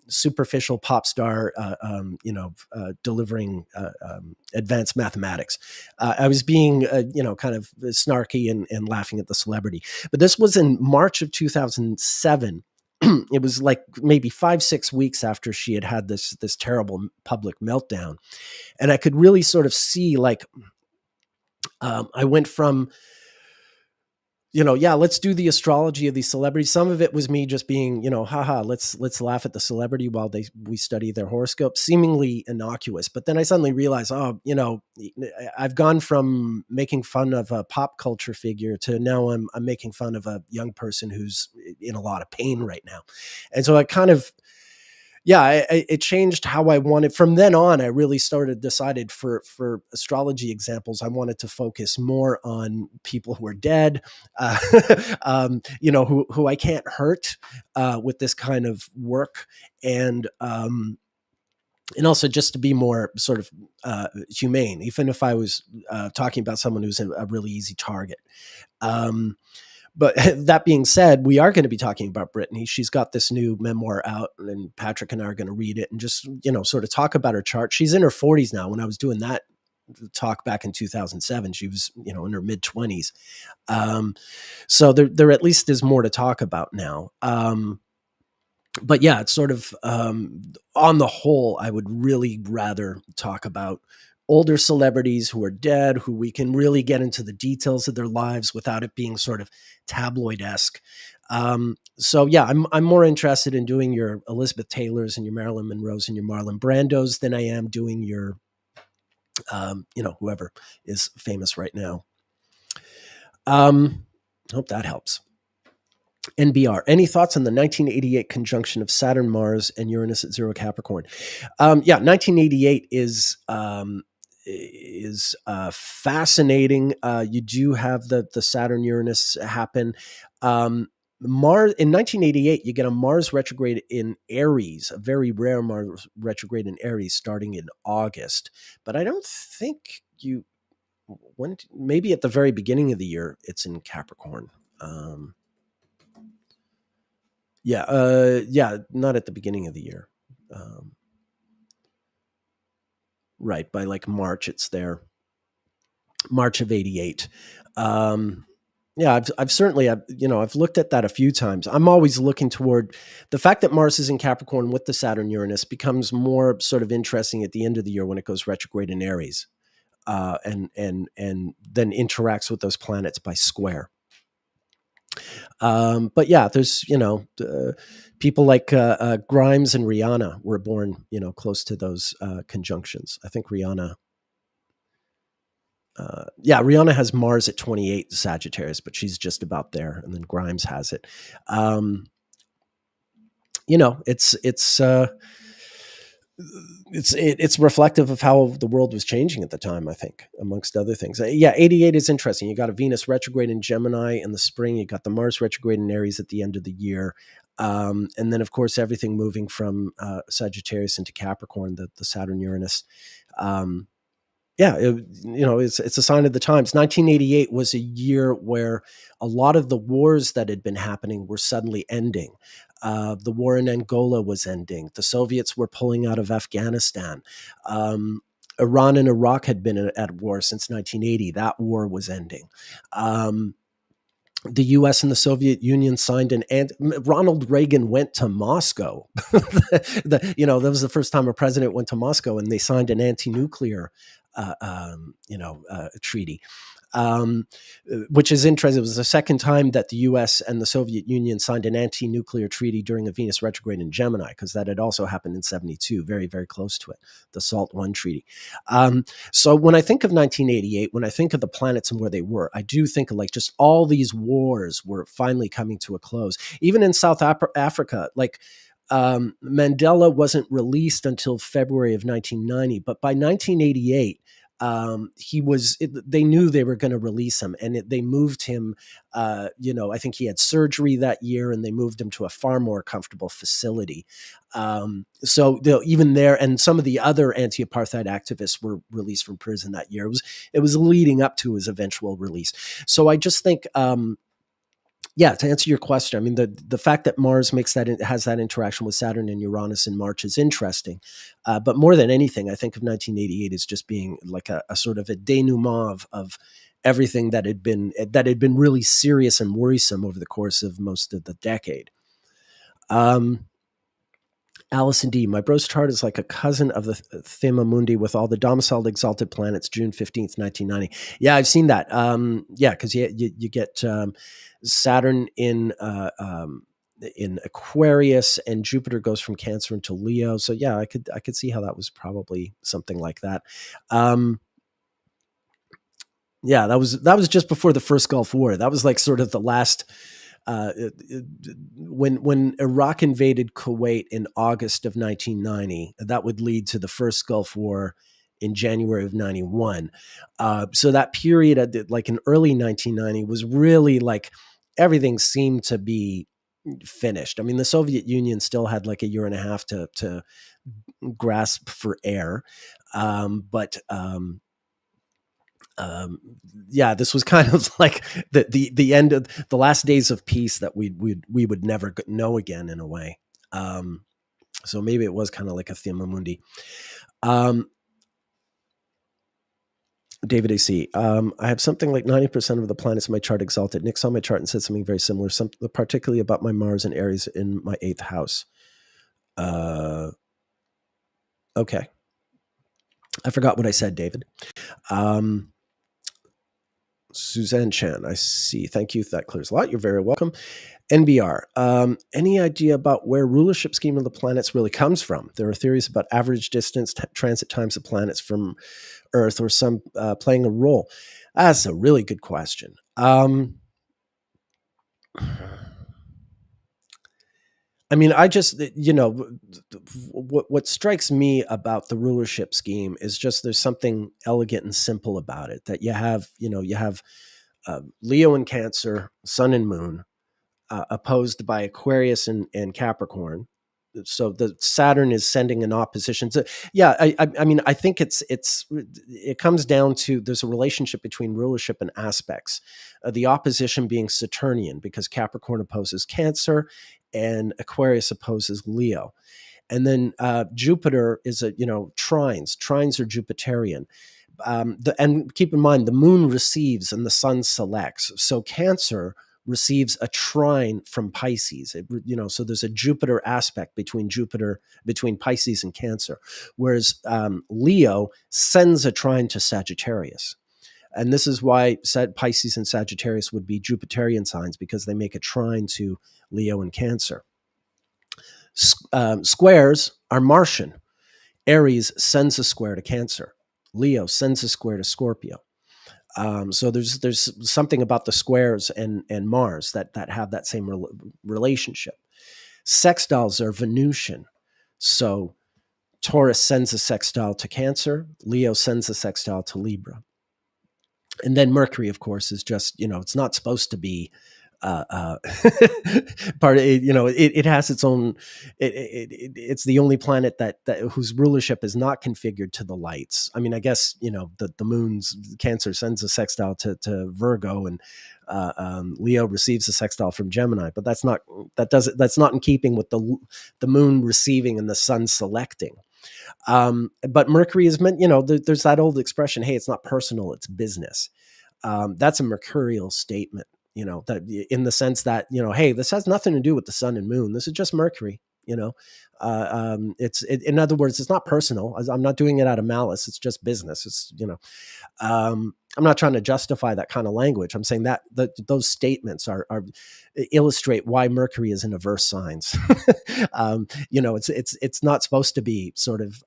superficial pop star, delivering advanced mathematics. I was being, kind of snarky and laughing at the celebrity. But this was in March of 2007. It was like maybe 5-6 weeks after she had this terrible public meltdown. And I could really sort of see, like, I went from, let's do the astrology of these celebrities. Some of it was me just being, haha, let's laugh at the celebrity while we study their horoscope, seemingly innocuous. But then I suddenly realized, I've gone from making fun of a pop culture figure to now I'm making fun of a young person who's in a lot of pain right now. And so I kind of, yeah, it changed how I wanted. From then on, I really decided for astrology examples, I wanted to focus more on people who are dead, uh, who I can't hurt with this kind of work, and and also just to be more sort of humane, even if I was talking about someone who's a really easy target. Um, but that being said, we are going to be talking about Brittany. She's got this new memoir out, and Patrick and I are going to read it and just, sort of talk about her chart. She's in her 40s now. When I was doing that talk back in 2007, she was, in her mid 20s. So there at least is more to talk about now. But yeah, it's sort of on the whole, I would really rather talk about older celebrities who are dead, who we can really get into the details of their lives without it being sort of tabloid-esque. So yeah, I'm more interested in doing your Elizabeth Taylors and your Marilyn Monroes and your Marlon Brandos than I am doing your, whoever is famous right now. Hope that helps. NBR, any thoughts on the 1988 conjunction of Saturn, Mars, and Uranus at 0 Capricorn? 1988 is fascinating. You do have the Saturn Uranus happen. Mars in 1988, you get a Mars retrograde in Aries, a very rare Mars retrograde in Aries starting in August. But I don't think maybe at the very beginning of the year, it's in Capricorn. Yeah, not at the beginning of the year. Right, by like March, it's there. March of 88. Yeah, I've certainly, I've looked at that a few times. I'm always looking toward the fact that Mars is in Capricorn with the Saturn Uranus becomes more sort of interesting at the end of the year when it goes retrograde in Aries, and then interacts with those planets by square. But yeah, there's, people like Grimes and Rihanna were born, close to those conjunctions. I think Rihanna, Rihanna has Mars at 28 Sagittarius, but she's just about there. And then Grimes has it. It's reflective of how the world was changing at the time, I think, amongst other things. 88 is interesting. You got a Venus retrograde in Gemini in the spring. You got the Mars retrograde in Aries at the end of the year. And then, of course, everything moving from Sagittarius into Capricorn, the Saturn Uranus. It's a sign of the times. 1988 was a year where a lot of the wars that had been happening were suddenly ending. The war in Angola was ending. The Soviets were pulling out of Afghanistan. Iran and Iraq had been at war since 1980. That war was ending. The U.S. and the Soviet Union signed Ronald Reagan went to Moscow. That was the first time a president went to Moscow, and they signed an anti-nuclear treaty, which is interesting. It was the second time that the U.S. and the Soviet Union signed an anti-nuclear treaty during a Venus retrograde in Gemini, because that had also happened in 1972, very, very close to it, the SALT I treaty. So when I think of 1988, when I think of the planets and where they were, I do think of like just all these wars were finally coming to a close. Even in South Africa, like Mandela wasn't released until February of 1990, but by 1988, they knew they were going to release him, and they moved him, I think he had surgery that year, and they moved him to a far more comfortable facility. So even there, and some of the other anti-apartheid activists were released from prison that year. It was leading up to his eventual release. So I just think, to answer your question, I mean, the fact that Mars has that interaction with Saturn and Uranus in March is interesting. But more than anything, I think of 1988 as just being like a sort of a denouement of everything that had been really serious and worrisome over the course of most of the decade. Allison D. My bro's chart is like a cousin of the Thema Mundi with all the domiciled exalted planets, June 15th, 1990. Yeah, I've seen that. Because you get Saturn in Aquarius, and Jupiter goes from Cancer into Leo. So yeah, I could see how that was probably something like that. That was just before the first Gulf War. That was like sort of the last when Iraq invaded Kuwait in August of 1990, that would lead to the first Gulf War in January of 91. So that period, like in early 1990, was really like everything seemed to be finished. I mean, the Soviet Union still had like a year and a half to grasp for air. But yeah, this was kind of like the end of the last days of peace that we would never know again in a way. So maybe it was kind of like a thema mundi. David AC, I have something like 90% of the planets in my chart exalted. Nick saw my chart and said something very similar, particularly about my Mars and Aries in my 8th house. Okay. I forgot what I said, David. Suzanne Chan, I see. Thank you. That clears a lot. You're very welcome. NBR, any idea about where rulership scheme of the planets really comes from? There are theories about average distance, transit times of planets from Earth, or some playing a role. That's a really good question. I mean, I just, what strikes me about the rulership scheme is just there's something elegant and simple about it, that you have Leo and Cancer, Sun and Moon, opposed by Aquarius and Capricorn. So the Saturn is sending an opposition. So yeah, I mean, I think it comes down to there's a relationship between rulership and aspects. The opposition being Saturnian, because Capricorn opposes Cancer and Aquarius opposes Leo. And then Jupiter is trines. Trines are Jupiterian. And keep in mind, the moon receives and the sun selects. So Cancer receives a trine from Pisces. So there's a Jupiter aspect between Pisces and Cancer, whereas Leo sends a trine to Sagittarius. And this is why Pisces and Sagittarius would be Jupiterian signs, because they make a trine to Leo and Cancer. Squares are Martian. Aries sends a square to Cancer. Leo sends a square to Scorpio. So there's something about the squares and Mars that have that same relationship. Sextiles are Venusian. So Taurus sends a sextile to Cancer. Leo sends a sextile to Libra. And then Mercury, of course, is just, it's not supposed to be part of it. It has its own, it's the only planet that whose rulership is not configured to the lights. I mean, I guess, the moon's Cancer sends a sextile to Virgo, and Leo receives a sextile from Gemini, but that's not in keeping with the moon receiving and the sun selecting. But Mercury is meant, there's that old expression, hey, it's not personal, it's business. That's a mercurial statement, that in the sense that, hey, this has nothing to do with the sun and moon. This is just Mercury, in other words, it's not personal. I'm not doing it out of malice. It's just business. It's, I'm not trying to justify that kind of language. I'm saying that those statements are illustrate why Mercury is in averse signs. It's not supposed to be sort of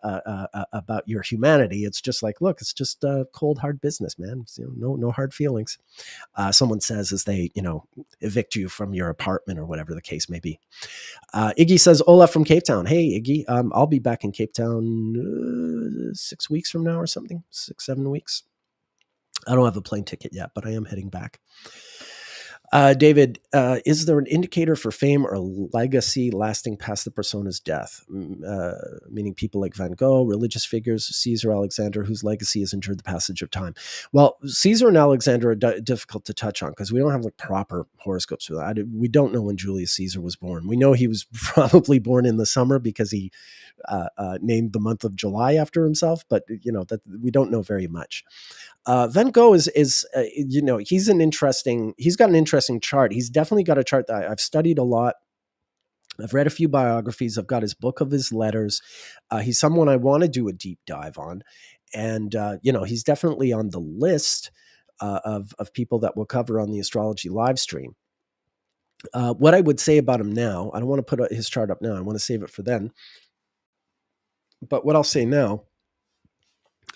about your humanity. It's just like, look, it's just cold, hard business, man. It's, no hard feelings. Someone says as they, evict you from your apartment or whatever the case may be. Iggy says, Olaf from Cape Town. Hey, Iggy, I'll be back in Cape Town 6 weeks from now or something, 6-7 weeks. I don't have a plane ticket yet, but I am heading back. David, is there an indicator for fame or legacy lasting past the persona's death? Meaning people like Van Gogh, religious figures, Caesar, Alexander, whose legacy has endured the passage of time. Well, Caesar and Alexander are difficult to touch on because we don't have like proper horoscopes for that. We don't know when Julius Caesar was born. We know he was probably born in the summer because he named the month of July after himself, but that we don't know very much. Van Gogh is he's got an interesting chart. He's definitely got a chart that I've studied a lot. I've read a few biographies. I've got his book of his letters. He's someone I want to do a deep dive on. And, he's definitely on the list of people that we'll cover on the Astrology live stream. What I would say about him now, I don't want to put his chart up now. I want to save it for then. But what I'll say now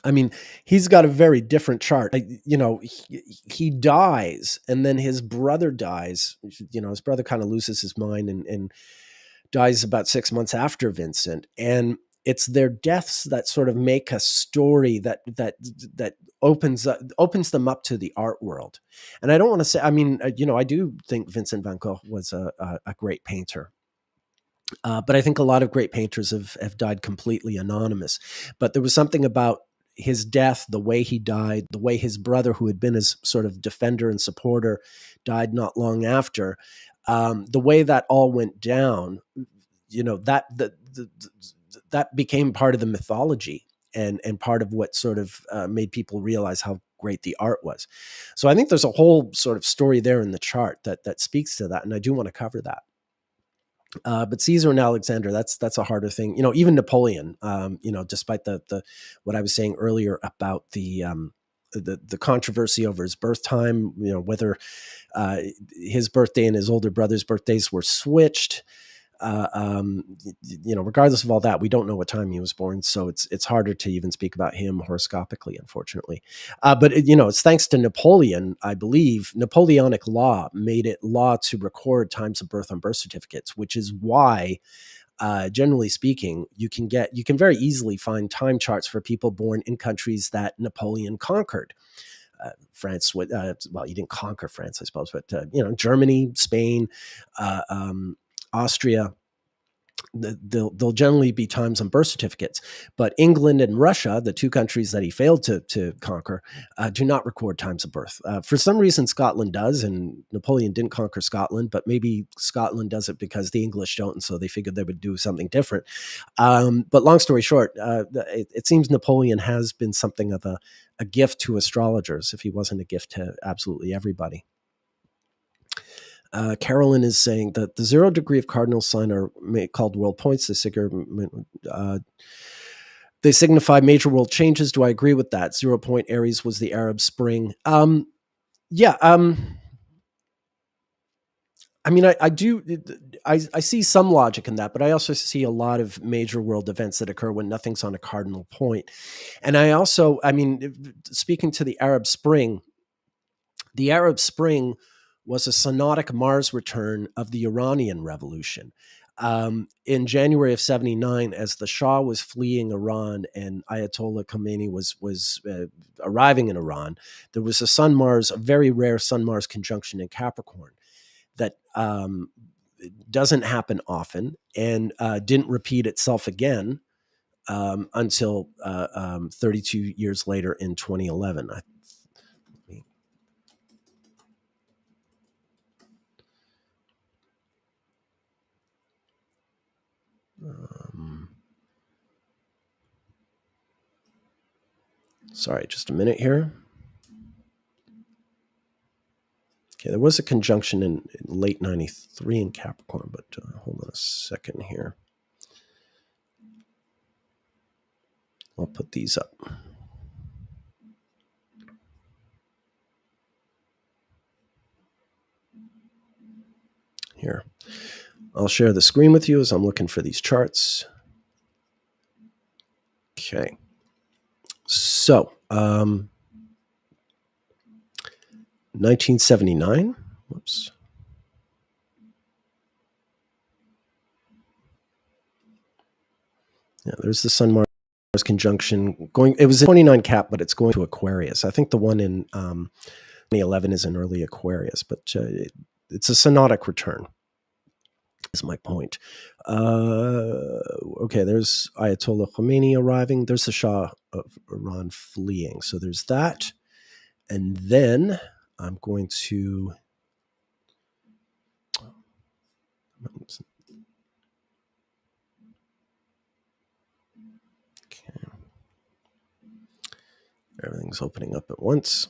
I mean, he's got a very different chart. He dies, and then his brother dies. His brother kind of loses his mind and dies about 6 months after Vincent. And it's their deaths that sort of make a story that opens them up to the art world. And I don't want to say, I mean, I do think Vincent van Gogh was a great painter. But I think a lot of great painters have died completely anonymous. But there was something about his death, the way he died, the way his brother, who had been his sort of defender and supporter, died not long after. The way that all went down, that became part of the mythology and part of what sort of made people realize how great the art was. So I think there's a whole sort of story there in the chart that speaks to that, and I do want to cover that. But Caesar and Alexander, that's a harder thing. Even Napoleon, despite the what I was saying earlier about the controversy over his birth time, whether his birthday and his older brother's birthdays were switched. Regardless of all that, we don't know what time he was born, so it's harder to even speak about him horoscopically, unfortunately. But it's thanks to Napoleon, I believe. Napoleonic law made it law to record times of birth on birth certificates, which is why, generally speaking, you can very easily find time charts for people born in countries that Napoleon conquered. France, he didn't conquer France, I suppose, but Germany, Spain, Austria. They'll generally be times on birth certificates. But England and Russia, the two countries that he failed to conquer, do not record times of birth. For some reason, Scotland does, and Napoleon didn't conquer Scotland, but maybe Scotland does it because the English don't, and so they figured they would do something different. But long story short, it seems Napoleon has been something of a gift to astrologers, if he wasn't a gift to absolutely everybody. Carolyn is saying that the 0 degree of cardinal sign are called world points. They signify major world changes. Do I agree with that? 0 point Aries was the Arab Spring. Yeah. I mean, I do. I see some logic in that, but I also see a lot of major world events that occur when nothing's on a cardinal point. And speaking to the Arab Spring was a synodic Mars return of the Iranian Revolution. In January of 79, as the Shah was fleeing Iran and Ayatollah Khomeini was arriving in Iran, there was a very rare Sun-Mars conjunction in Capricorn that doesn't happen often and didn't repeat itself again until 32 years later in 2011. Sorry, just a minute here. Okay, there was a conjunction in late 93 in Capricorn, but hold on a second here. I'll put these up. Here. I'll share the screen with you as I'm looking for these charts. Okay. So, 1979. Whoops. Yeah, there's the Sun Mars conjunction going. It was in 29 Cap, but it's going to Aquarius. I think the one in 2011 is in early Aquarius, but it's a synodic return. Is my point. Okay, there's Ayatollah Khomeini arriving. There's the Shah of Iran fleeing. So there's that. And then I'm going to... Okay. Everything's opening up at once.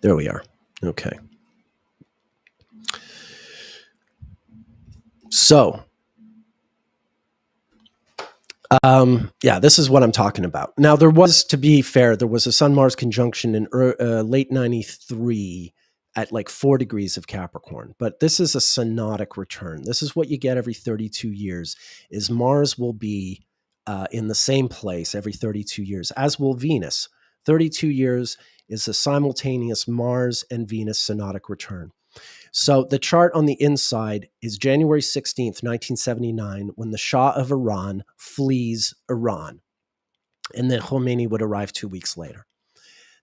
There we are. Okay. So, Yeah, this is what I'm talking about. Now, there was, to be fair, there was a Sun Mars conjunction in late 93 at like 4 degrees of Capricorn, but this is a synodic return. This is what you get every 32 years, is Mars will be in the same place every 32 years, as will Venus. 32 years is a simultaneous Mars and Venus synodic return. So the chart on the inside is January 16th, 1979, when the Shah of Iran flees Iran, and then Khomeini would arrive 2 weeks later.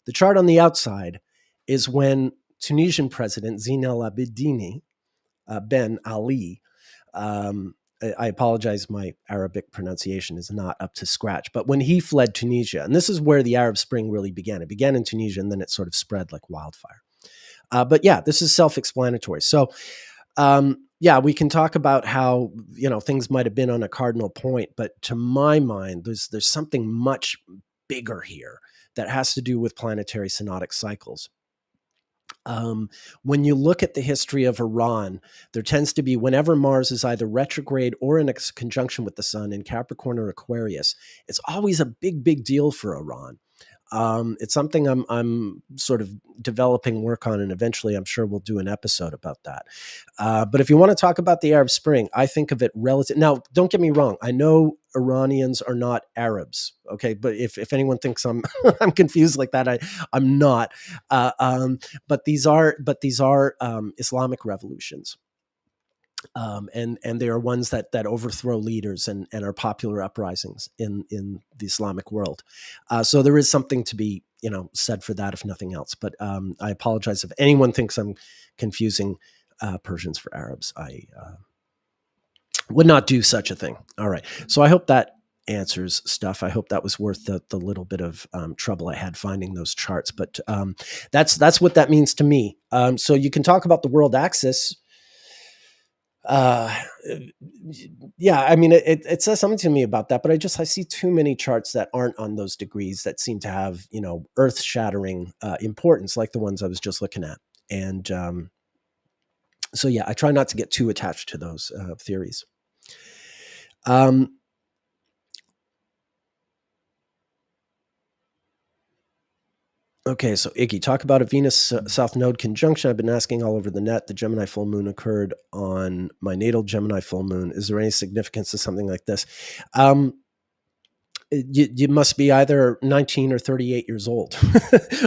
The chart on the outside is when Tunisian President Zine El Abidine Ben Ali, I apologize, my Arabic pronunciation is not up to scratch, but when he fled Tunisia, and this is where the Arab Spring really began. It began in Tunisia, and then it sort of spread like wildfire. But yeah, this is self-explanatory. So yeah, we can talk about how, things might have been on a cardinal point, but to my mind, there's something much bigger here that has to do with planetary synodic cycles. When you look at the history of Iran, there tends to be, whenever Mars is either retrograde or in a conjunction with the sun in Capricorn or Aquarius, it's always a big, big deal for Iran. It's something I'm sort of developing work on, and eventually I'm sure we'll do an episode about that. But if you want to talk about the Arab Spring, I think of it relative. Now, don't get me wrong. I know Iranians are not Arabs, okay? But if anyone thinks I'm I'm confused like that, I'm not. But these are Islamic revolutions. And they are ones that overthrow leaders and are popular uprisings in the Islamic world. So there is something to be said for that, if nothing else. But I apologize if anyone thinks I'm confusing Persians for Arabs. I would not do such a thing. All right. So I hope that answers stuff. I hope that was worth the little bit of trouble I had finding those charts. But that's what that means to me. So you can talk about the world axis. Yeah, I mean, it says something to me about that, but I see too many charts that aren't on those degrees that seem to have, earth shattering importance, like the ones I was just looking at. And so, yeah, I try not to get too attached to those theories. Okay, so Iggy, talk about a Venus South Node conjunction. I've been asking all over the net. The Gemini full moon occurred on my natal Gemini full moon. Is there any significance to something like this? You must be either 19 or 38 years old,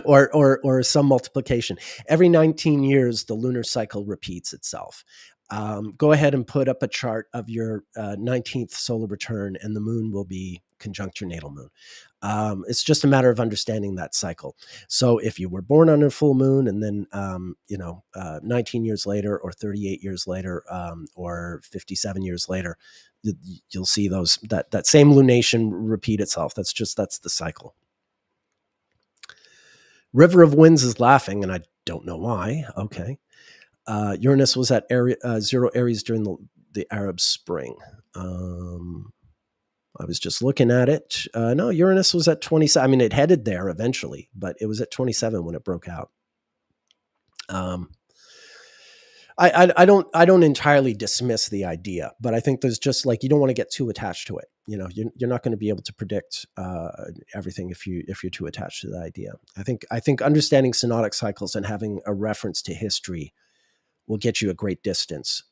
or some multiplication. Every 19 years, the lunar cycle repeats itself. Go ahead and put up a chart of your 19th solar return, and the moon will be conjunct your natal moon. It's just a matter of understanding that cycle. So if you were born on a full moon and then, 19 years later or 38 years later, or 57 years later, you'll see that same lunation repeat itself. That's the cycle. River of Winds is laughing, and I don't know why. Okay. Uranus was at zero Aries during the Arab Spring. I was just looking at it. No, Uranus was at 27. I mean, it headed there eventually, but it was at 27 when it broke out. I don't entirely dismiss the idea, but I think there's just like, you don't want to get too attached to it. You're not going to be able to predict everything if you're too attached to the idea. I think understanding synodic cycles and having a reference to history will get you a great distance.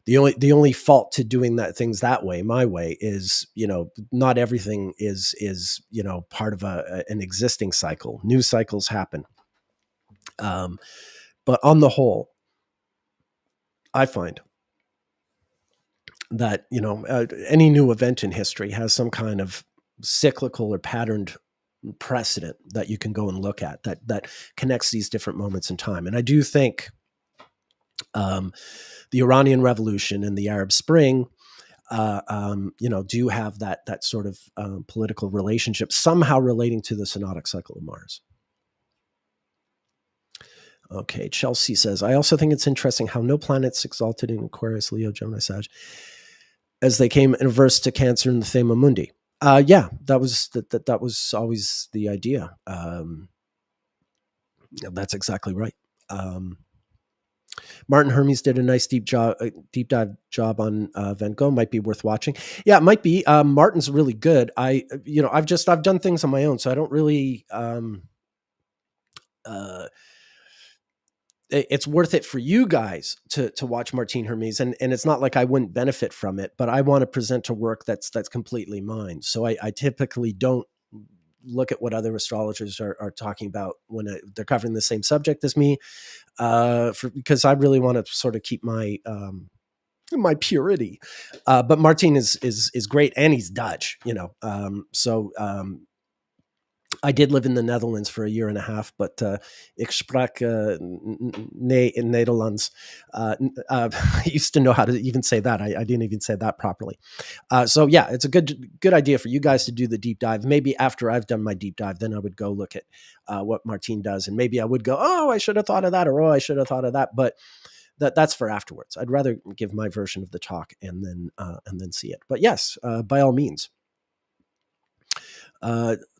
The only fault to doing things that way, my way, is not everything is part of an existing cycle. New cycles happen, but on the whole, I find that any new event in history has some kind of cyclical or patterned precedent that you can go and look at that connects these different moments in time. And I do think the Iranian Revolution and the Arab Spring, do have that sort of political relationship somehow relating to the synodic cycle of Mars. Okay, Chelsea says, I also think it's interesting how no planets exalted in Aquarius, Leo, Gemini, Sag, as they came inverse to Cancer in the Thema Mundi. Yeah, that was always the idea. That's exactly right. Martin Hermes did a nice deep dive job on Van Gogh. Might be worth watching. Yeah, it might be. Martin's really good. I've done things on my own, so I don't really. It's worth it for you guys to watch Martin Hermes, and it's not like I wouldn't benefit from it, but I want to present a work that's completely mine. So I typically don't look at what other astrologers are talking about when they're covering the same subject as me, because I really want to sort of keep my purity. But Martin is great, and he's Dutch, I did live in the Netherlands for a year and a half, but ik sprak Nederlands. I used to know how to even say that. I didn't even say that properly. So yeah, it's a good idea for you guys to do the deep dive. Maybe after I've done my deep dive, then I would go look at what Martin does, and maybe I would go, oh, I should have thought of that, or oh, I should have thought of that. But that's for afterwards. I'd rather give my version of the talk and then see it. But yes, by all means.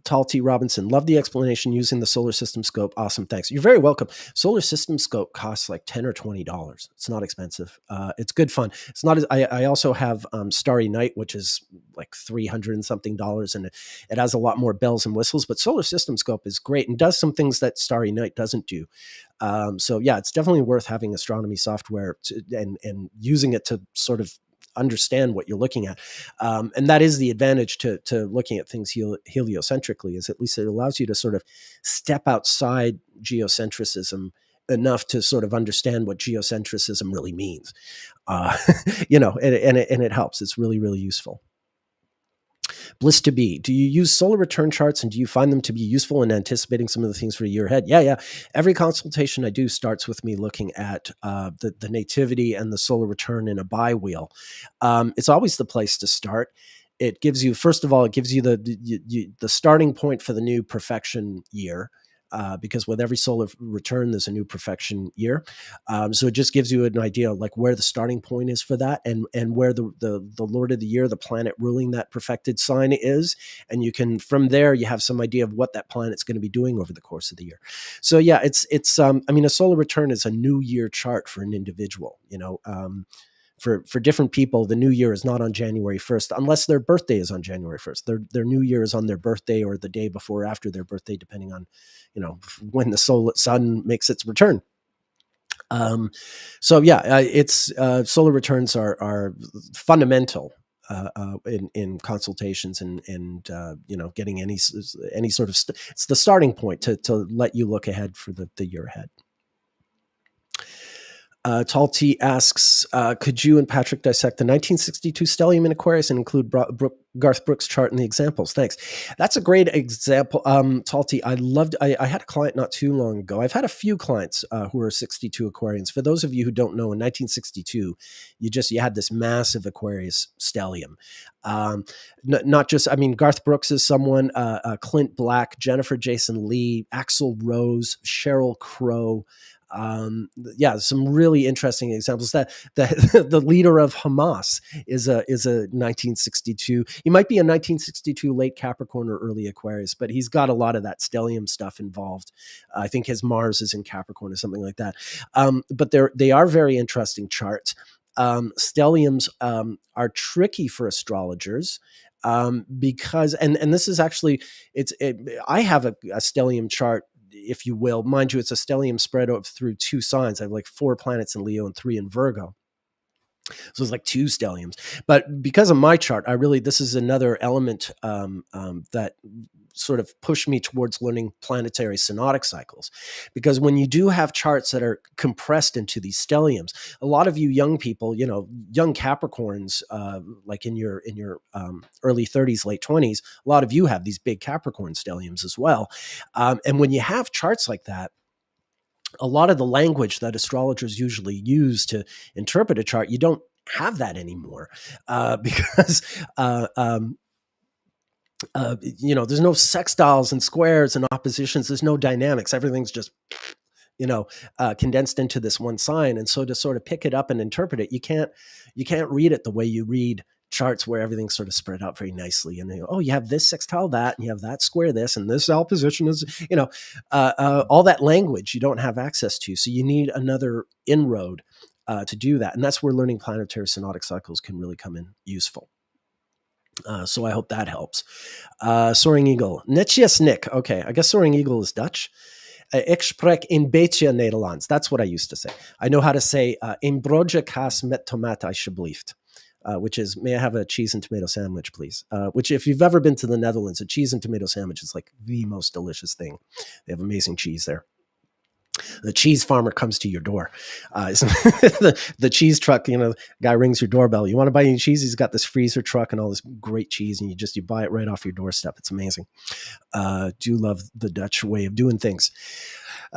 Tall T. Robinson, love the explanation using the solar system scope. Awesome, thanks. You're very welcome. Solar system scope costs like $10 or $20. It's not expensive. It's good fun. It's not. I also have Starry Night, which is like $300 and something, and it has a lot more bells and whistles. But solar system scope is great and does some things that Starry Night doesn't do. So yeah, it's definitely worth having astronomy software and using it to sort of understand what you're looking at. And that is the advantage to looking at things heliocentrically, is at least it allows you to sort of step outside geocentrism enough to sort of understand what geocentrism really means. And it helps. It's really, really useful. Bliss to be. Do you use solar return charts, and do you find them to be useful in anticipating some of the things for a year ahead? Yeah. Every consultation I do starts with me looking at the nativity and the solar return in a bi-wheel. It's always the place to start. It gives you, first of all, it gives you the starting point for the new perfection year. Because with every solar return, there's a new perfection year. So it just gives you an idea of like where the starting point is for that, and where the Lord of the year, the planet ruling that perfected sign, is. And you can, from there, you have some idea of what that planet's going to be doing over the course of the year. So yeah, it's a solar return is a new year chart for an individual, For different people, the new year is not on January 1st, unless their birthday is on January 1st. Their new year is on their birthday or the day before or after their birthday, depending on, when the sun makes its return. So yeah, it's solar returns are fundamental in consultations and getting any sort of it's the starting point to let you look ahead for the year ahead. Tall T asks, could you and Patrick dissect the 1962 stellium in Aquarius and include Garth Brooks' chart in the examples? Thanks. That's a great example. Tall T, I had a client not too long ago. I've had a few clients who are 62 Aquarians. For those of you who don't know, in 1962, you had this massive Aquarius stellium. Not just, Garth Brooks is someone, Clint Black, Jennifer Jason Leigh, Axl Rose, Sheryl Crow. Some really interesting examples. That the leader of Hamas is a 1962. He might be a 1962 late Capricorn or early Aquarius, but he's got a lot of that stellium stuff involved. I think his Mars is in Capricorn or something like that. But they are very interesting charts. Stelliums are tricky for astrologers. Because this is actually I have a stellium chart, if you will. Mind you, it's a stellium spread out through two signs. I have like 4 planets in Leo and 3 in Virgo. So it's like 2 stelliums. But because of my chart, this is another element that sort of pushed me towards learning planetary synodic cycles. Because when you do have charts that are compressed into these stelliums, a lot of you young people, young Capricorns, like in your early 30s, late 20s, a lot of you have these big Capricorn stelliums as well. And when you have charts like that, a lot of the language that astrologers usually use to interpret a chart, you don't have that anymore, because there's no sextiles and squares and oppositions. There's no dynamics. Everything's just condensed into this one sign. And so to sort of pick it up and interpret it, you can't read it the way you read charts where everything's sort of spread out very nicely. And oh, you have this sextile that, and you have that square this, and this opposition is, all that language you don't have access to. So you need another inroad to do that. And that's where learning planetary synodic cycles can really come in useful. So I hope that helps. Soaring Eagle. Netjes Nick. Okay, I guess Soaring Eagle is Dutch. Ik spreek een beetje Nederlands. That's what I used to say. I know how to say, een broodje kaas met tomaat alsjeblieft. Which is, may I have a cheese and tomato sandwich, please? Which, if you've ever been to the Netherlands, a cheese and tomato sandwich is like the most delicious thing. They have amazing cheese there. The cheese farmer comes to your door. The cheese truck, guy rings your doorbell. You want to buy any cheese? He's got this freezer truck and all this great cheese, and you buy it right off your doorstep. It's amazing. Do love the Dutch way of doing things.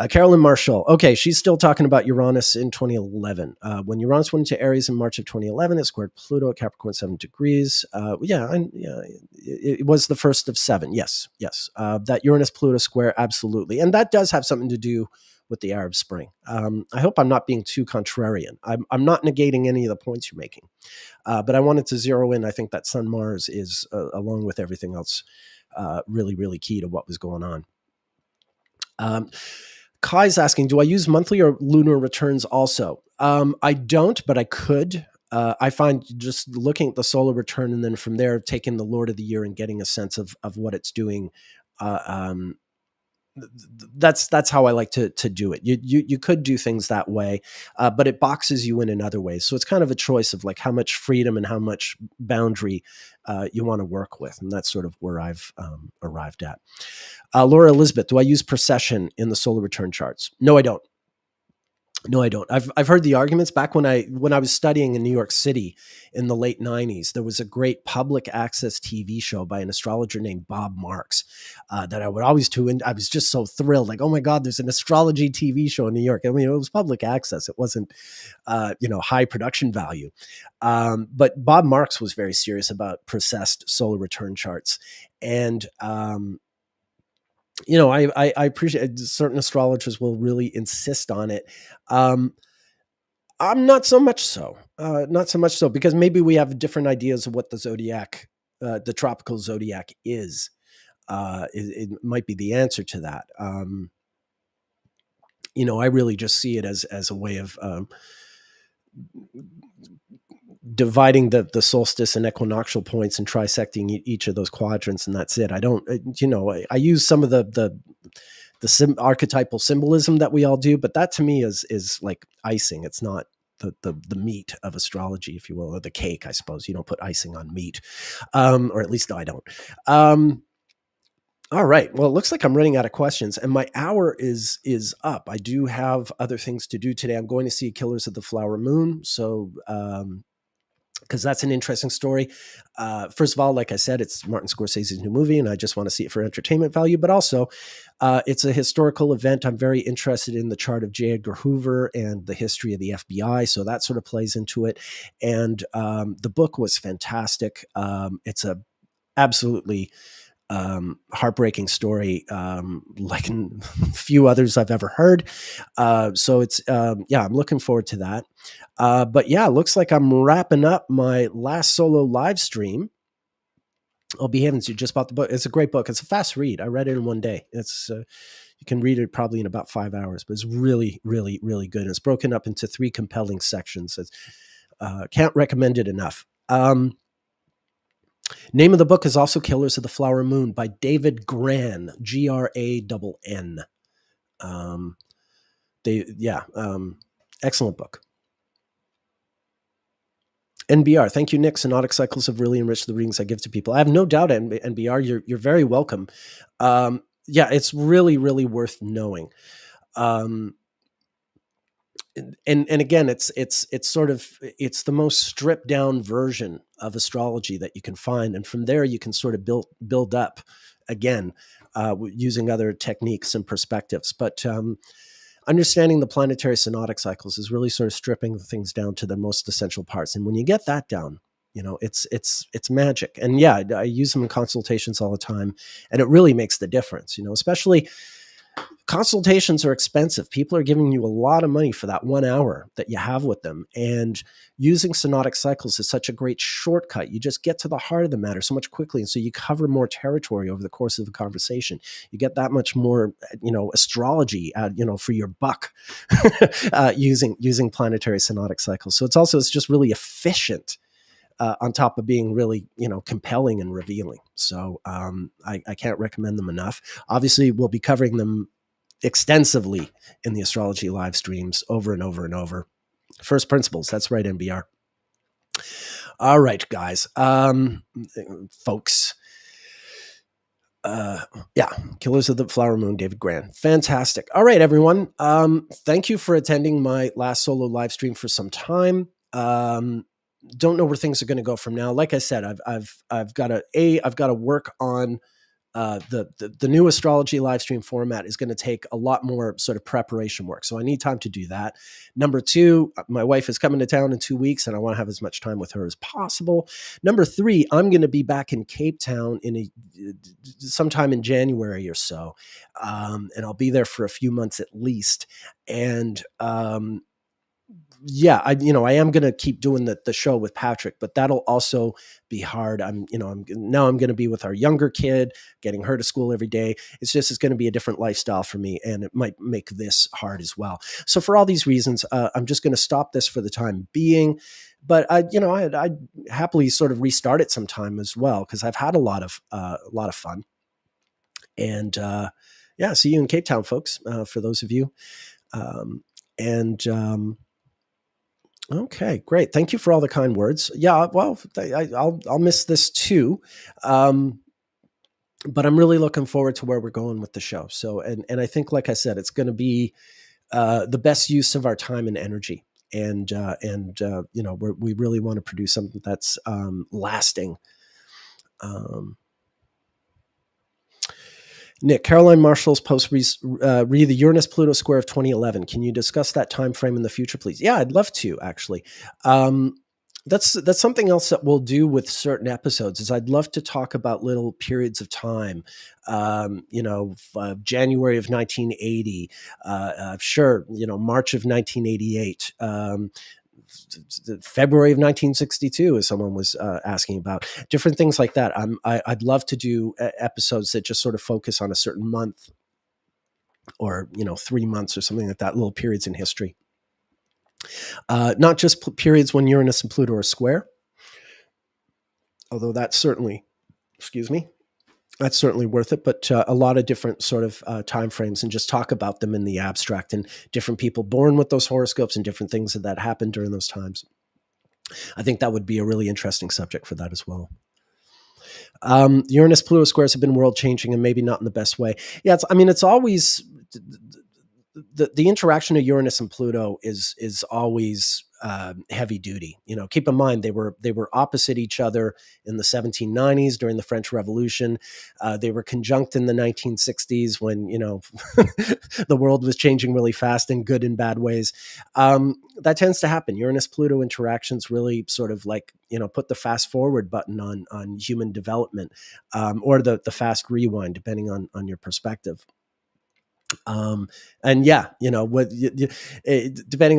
Carolyn Marshall. Okay, she's still talking about Uranus in 2011. When Uranus went into Aries in March of 2011, it squared Pluto at Capricorn 7 degrees. It was the first of 7. Yes. That Uranus-Pluto square, absolutely. And that does have something to do with the Arab Spring. I hope I'm not being too contrarian. I'm not negating any of the points you're making. But I wanted to zero in. I think that Sun-Mars is, along with everything else, really, really key to what was going on. Kai's asking, do I use monthly or lunar returns also? I don't, but I could. I find just looking at the solar return and then from there taking the Lord of the Year and getting a sense of what it's doing. That's how I like to do it. You could do things that way, but it boxes you in other ways. So it's kind of a choice of like how much freedom and how much boundary you want to work with. And that's sort of where I've arrived at. Laura Elizabeth, do I use precession in the solar return charts? No, I don't. I've heard the arguments back when I was studying in New York City in the late 90s. There was a great public access TV show by an astrologer named Bob Marks that I would always tune in. I was just so thrilled, like, oh my God, there's an astrology TV show in New York. I mean, it was public access. It wasn't, high production value. But Bob Marks was very serious about precessed solar return charts. And, I appreciate certain astrologers will really insist on it. I'm not so much so, because maybe we have different ideas of what the zodiac, the tropical zodiac is. It might be the answer to that. I really just see it as a way of dividing the solstice and equinoctial points and trisecting each of those quadrants, and that's it. I don't, I use some of the archetypal symbolism that we all do, but that to me is like icing. It's not the meat of astrology, if you will, or the cake, I suppose. You don't put icing on meat, or at least I don't. All right. Well, it looks like I'm running out of questions, and my hour is up. I do have other things to do today. I'm going to see Killers of the Flower Moon, so because that's an interesting story. First of all, like I said, it's Martin Scorsese's new movie, and I just want to see it for entertainment value, but also it's a historical event. I'm very interested in the chart of J. Edgar Hoover and the history of the FBI, so that sort of plays into it. And the book was fantastic. It's a absolutely heartbreaking story, like few others I've ever heard. So it's, I'm looking forward to that. But yeah, it looks like I'm wrapping up my last solo live stream. Oh, be heavens, you just bought the book. It's a great book. It's a fast read. I read it in one day. It's, you can read it probably in about 5 hours, but it's really, really, really good. And it's broken up into 3 compelling sections. It's, can't recommend it enough. Name of the book is also Killers of the Flower Moon by David Grann, Grann. Excellent book. NBR, thank you, Nick. Synodic cycles have really enriched the readings I give to people. I have no doubt, NBR, you're very welcome. It's really, really worth knowing. And again, it's sort of, it's the most stripped down version of astrology that you can find. And from there, you can sort of build up again, using other techniques and perspectives. But understanding the planetary synodic cycles is really sort of stripping the things down to the most essential parts. And when you get that down, it's magic. And yeah, I use them in consultations all the time, and it really makes the difference, especially Consultations are expensive. People are giving you a lot of money for that 1 hour that you have with them. And using synodic cycles is such a great shortcut. You just get to the heart of the matter so much quickly. And so you cover more territory over the course of the conversation. You get that much more, astrology, for your buck using planetary synodic cycles. So it's just really efficient. On top of being really, compelling and revealing. So I can't recommend them enough. Obviously, we'll be covering them extensively in the astrology live streams over and over and over. First principles. That's right, NBR. All right, guys. Folks. Killers of the Flower Moon, David Gran. Fantastic. All right, everyone. Thank you for attending my last solo live stream for some time. Don't know where things are going to go from now. Like I said, I've got to work on the new astrology live stream format is going to take a lot more sort of preparation work. So I need time to do that. Number two, my wife is coming to town in 2 weeks and I want to have as much time with her as possible. Number three, I'm going to be back in Cape Town sometime in January or so. And I'll be there for a few months at least. And, I am going to keep doing the show with Patrick, but that'll also be hard. I'm going to be with our younger kid, getting her to school every day. It's going to be a different lifestyle for me, and it might make this hard as well. So for all these reasons, I'm just going to stop this for the time being. But I'd happily sort of restart it sometime as well, because I've had a lot of fun. And see you in Cape Town, folks. For those of you, okay, great. Thank you for all the kind words. Yeah, well, I'll miss this too. But I'm really looking forward to where we're going with the show. So, and I think, like I said, it's going to be the best use of our time and energy. And we really want to produce something that's lasting. Nick, Caroline Marshall's post read the Uranus-Pluto square of 2011. Can you discuss that time frame in the future, please? Yeah, I'd love to, actually. That's something else that we'll do with certain episodes. Is I'd love to talk about little periods of time. January of 1980. March of 1988. February of 1962, as someone was asking about, different things like that. I'd love to do episodes that just sort of focus on a certain month or 3 months or something like that, little periods in history. Not just periods when Uranus and Pluto are square, although that's certainly worth it, but a lot of different sort of timeframes, and just talk about them in the abstract, and different people born with those horoscopes and different things that happened during those times. I think that would be a really interesting subject for that as well. Uranus-Pluto squares have been world-changing, and maybe not in the best way. Yeah, it's always the interaction of Uranus and Pluto is always heavy duty. Keep in mind they were opposite each other in the 1790s during the French Revolution. They were conjunct in the 1960s when the world was changing really fast in good and bad ways. That tends to happen. Uranus-Pluto interactions really sort of put the fast forward button on human development, or the fast rewind, depending on your perspective. Depending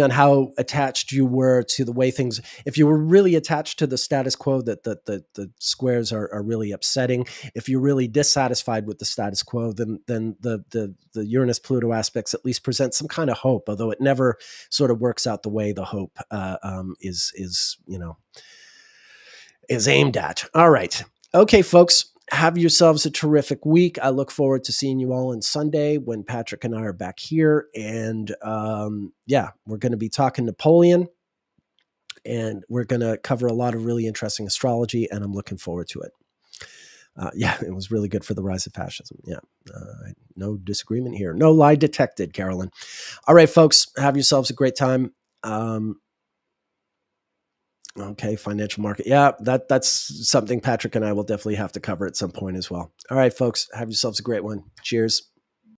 on how attached you were to the way things, if you were really attached to the status quo, that the squares are really upsetting. If you're really dissatisfied with the status quo, then the Uranus-Pluto aspects at least present some kind of hope, although it never sort of works out the way the hope is aimed at. All right. Okay, folks. Have yourselves a terrific week. I look forward to seeing you all on Sunday when Patrick and I are back here. And we're going to be talking Napoleon, and we're going to cover a lot of really interesting astrology, and I'm looking forward to it. It was really good for the rise of fascism. No disagreement here. No lie detected, Carolyn. All right, folks, have yourselves a great time. Okay, financial market. Yeah, that's something Patrick and I will definitely have to cover at some point as well. All right, folks, have yourselves a great one. Cheers.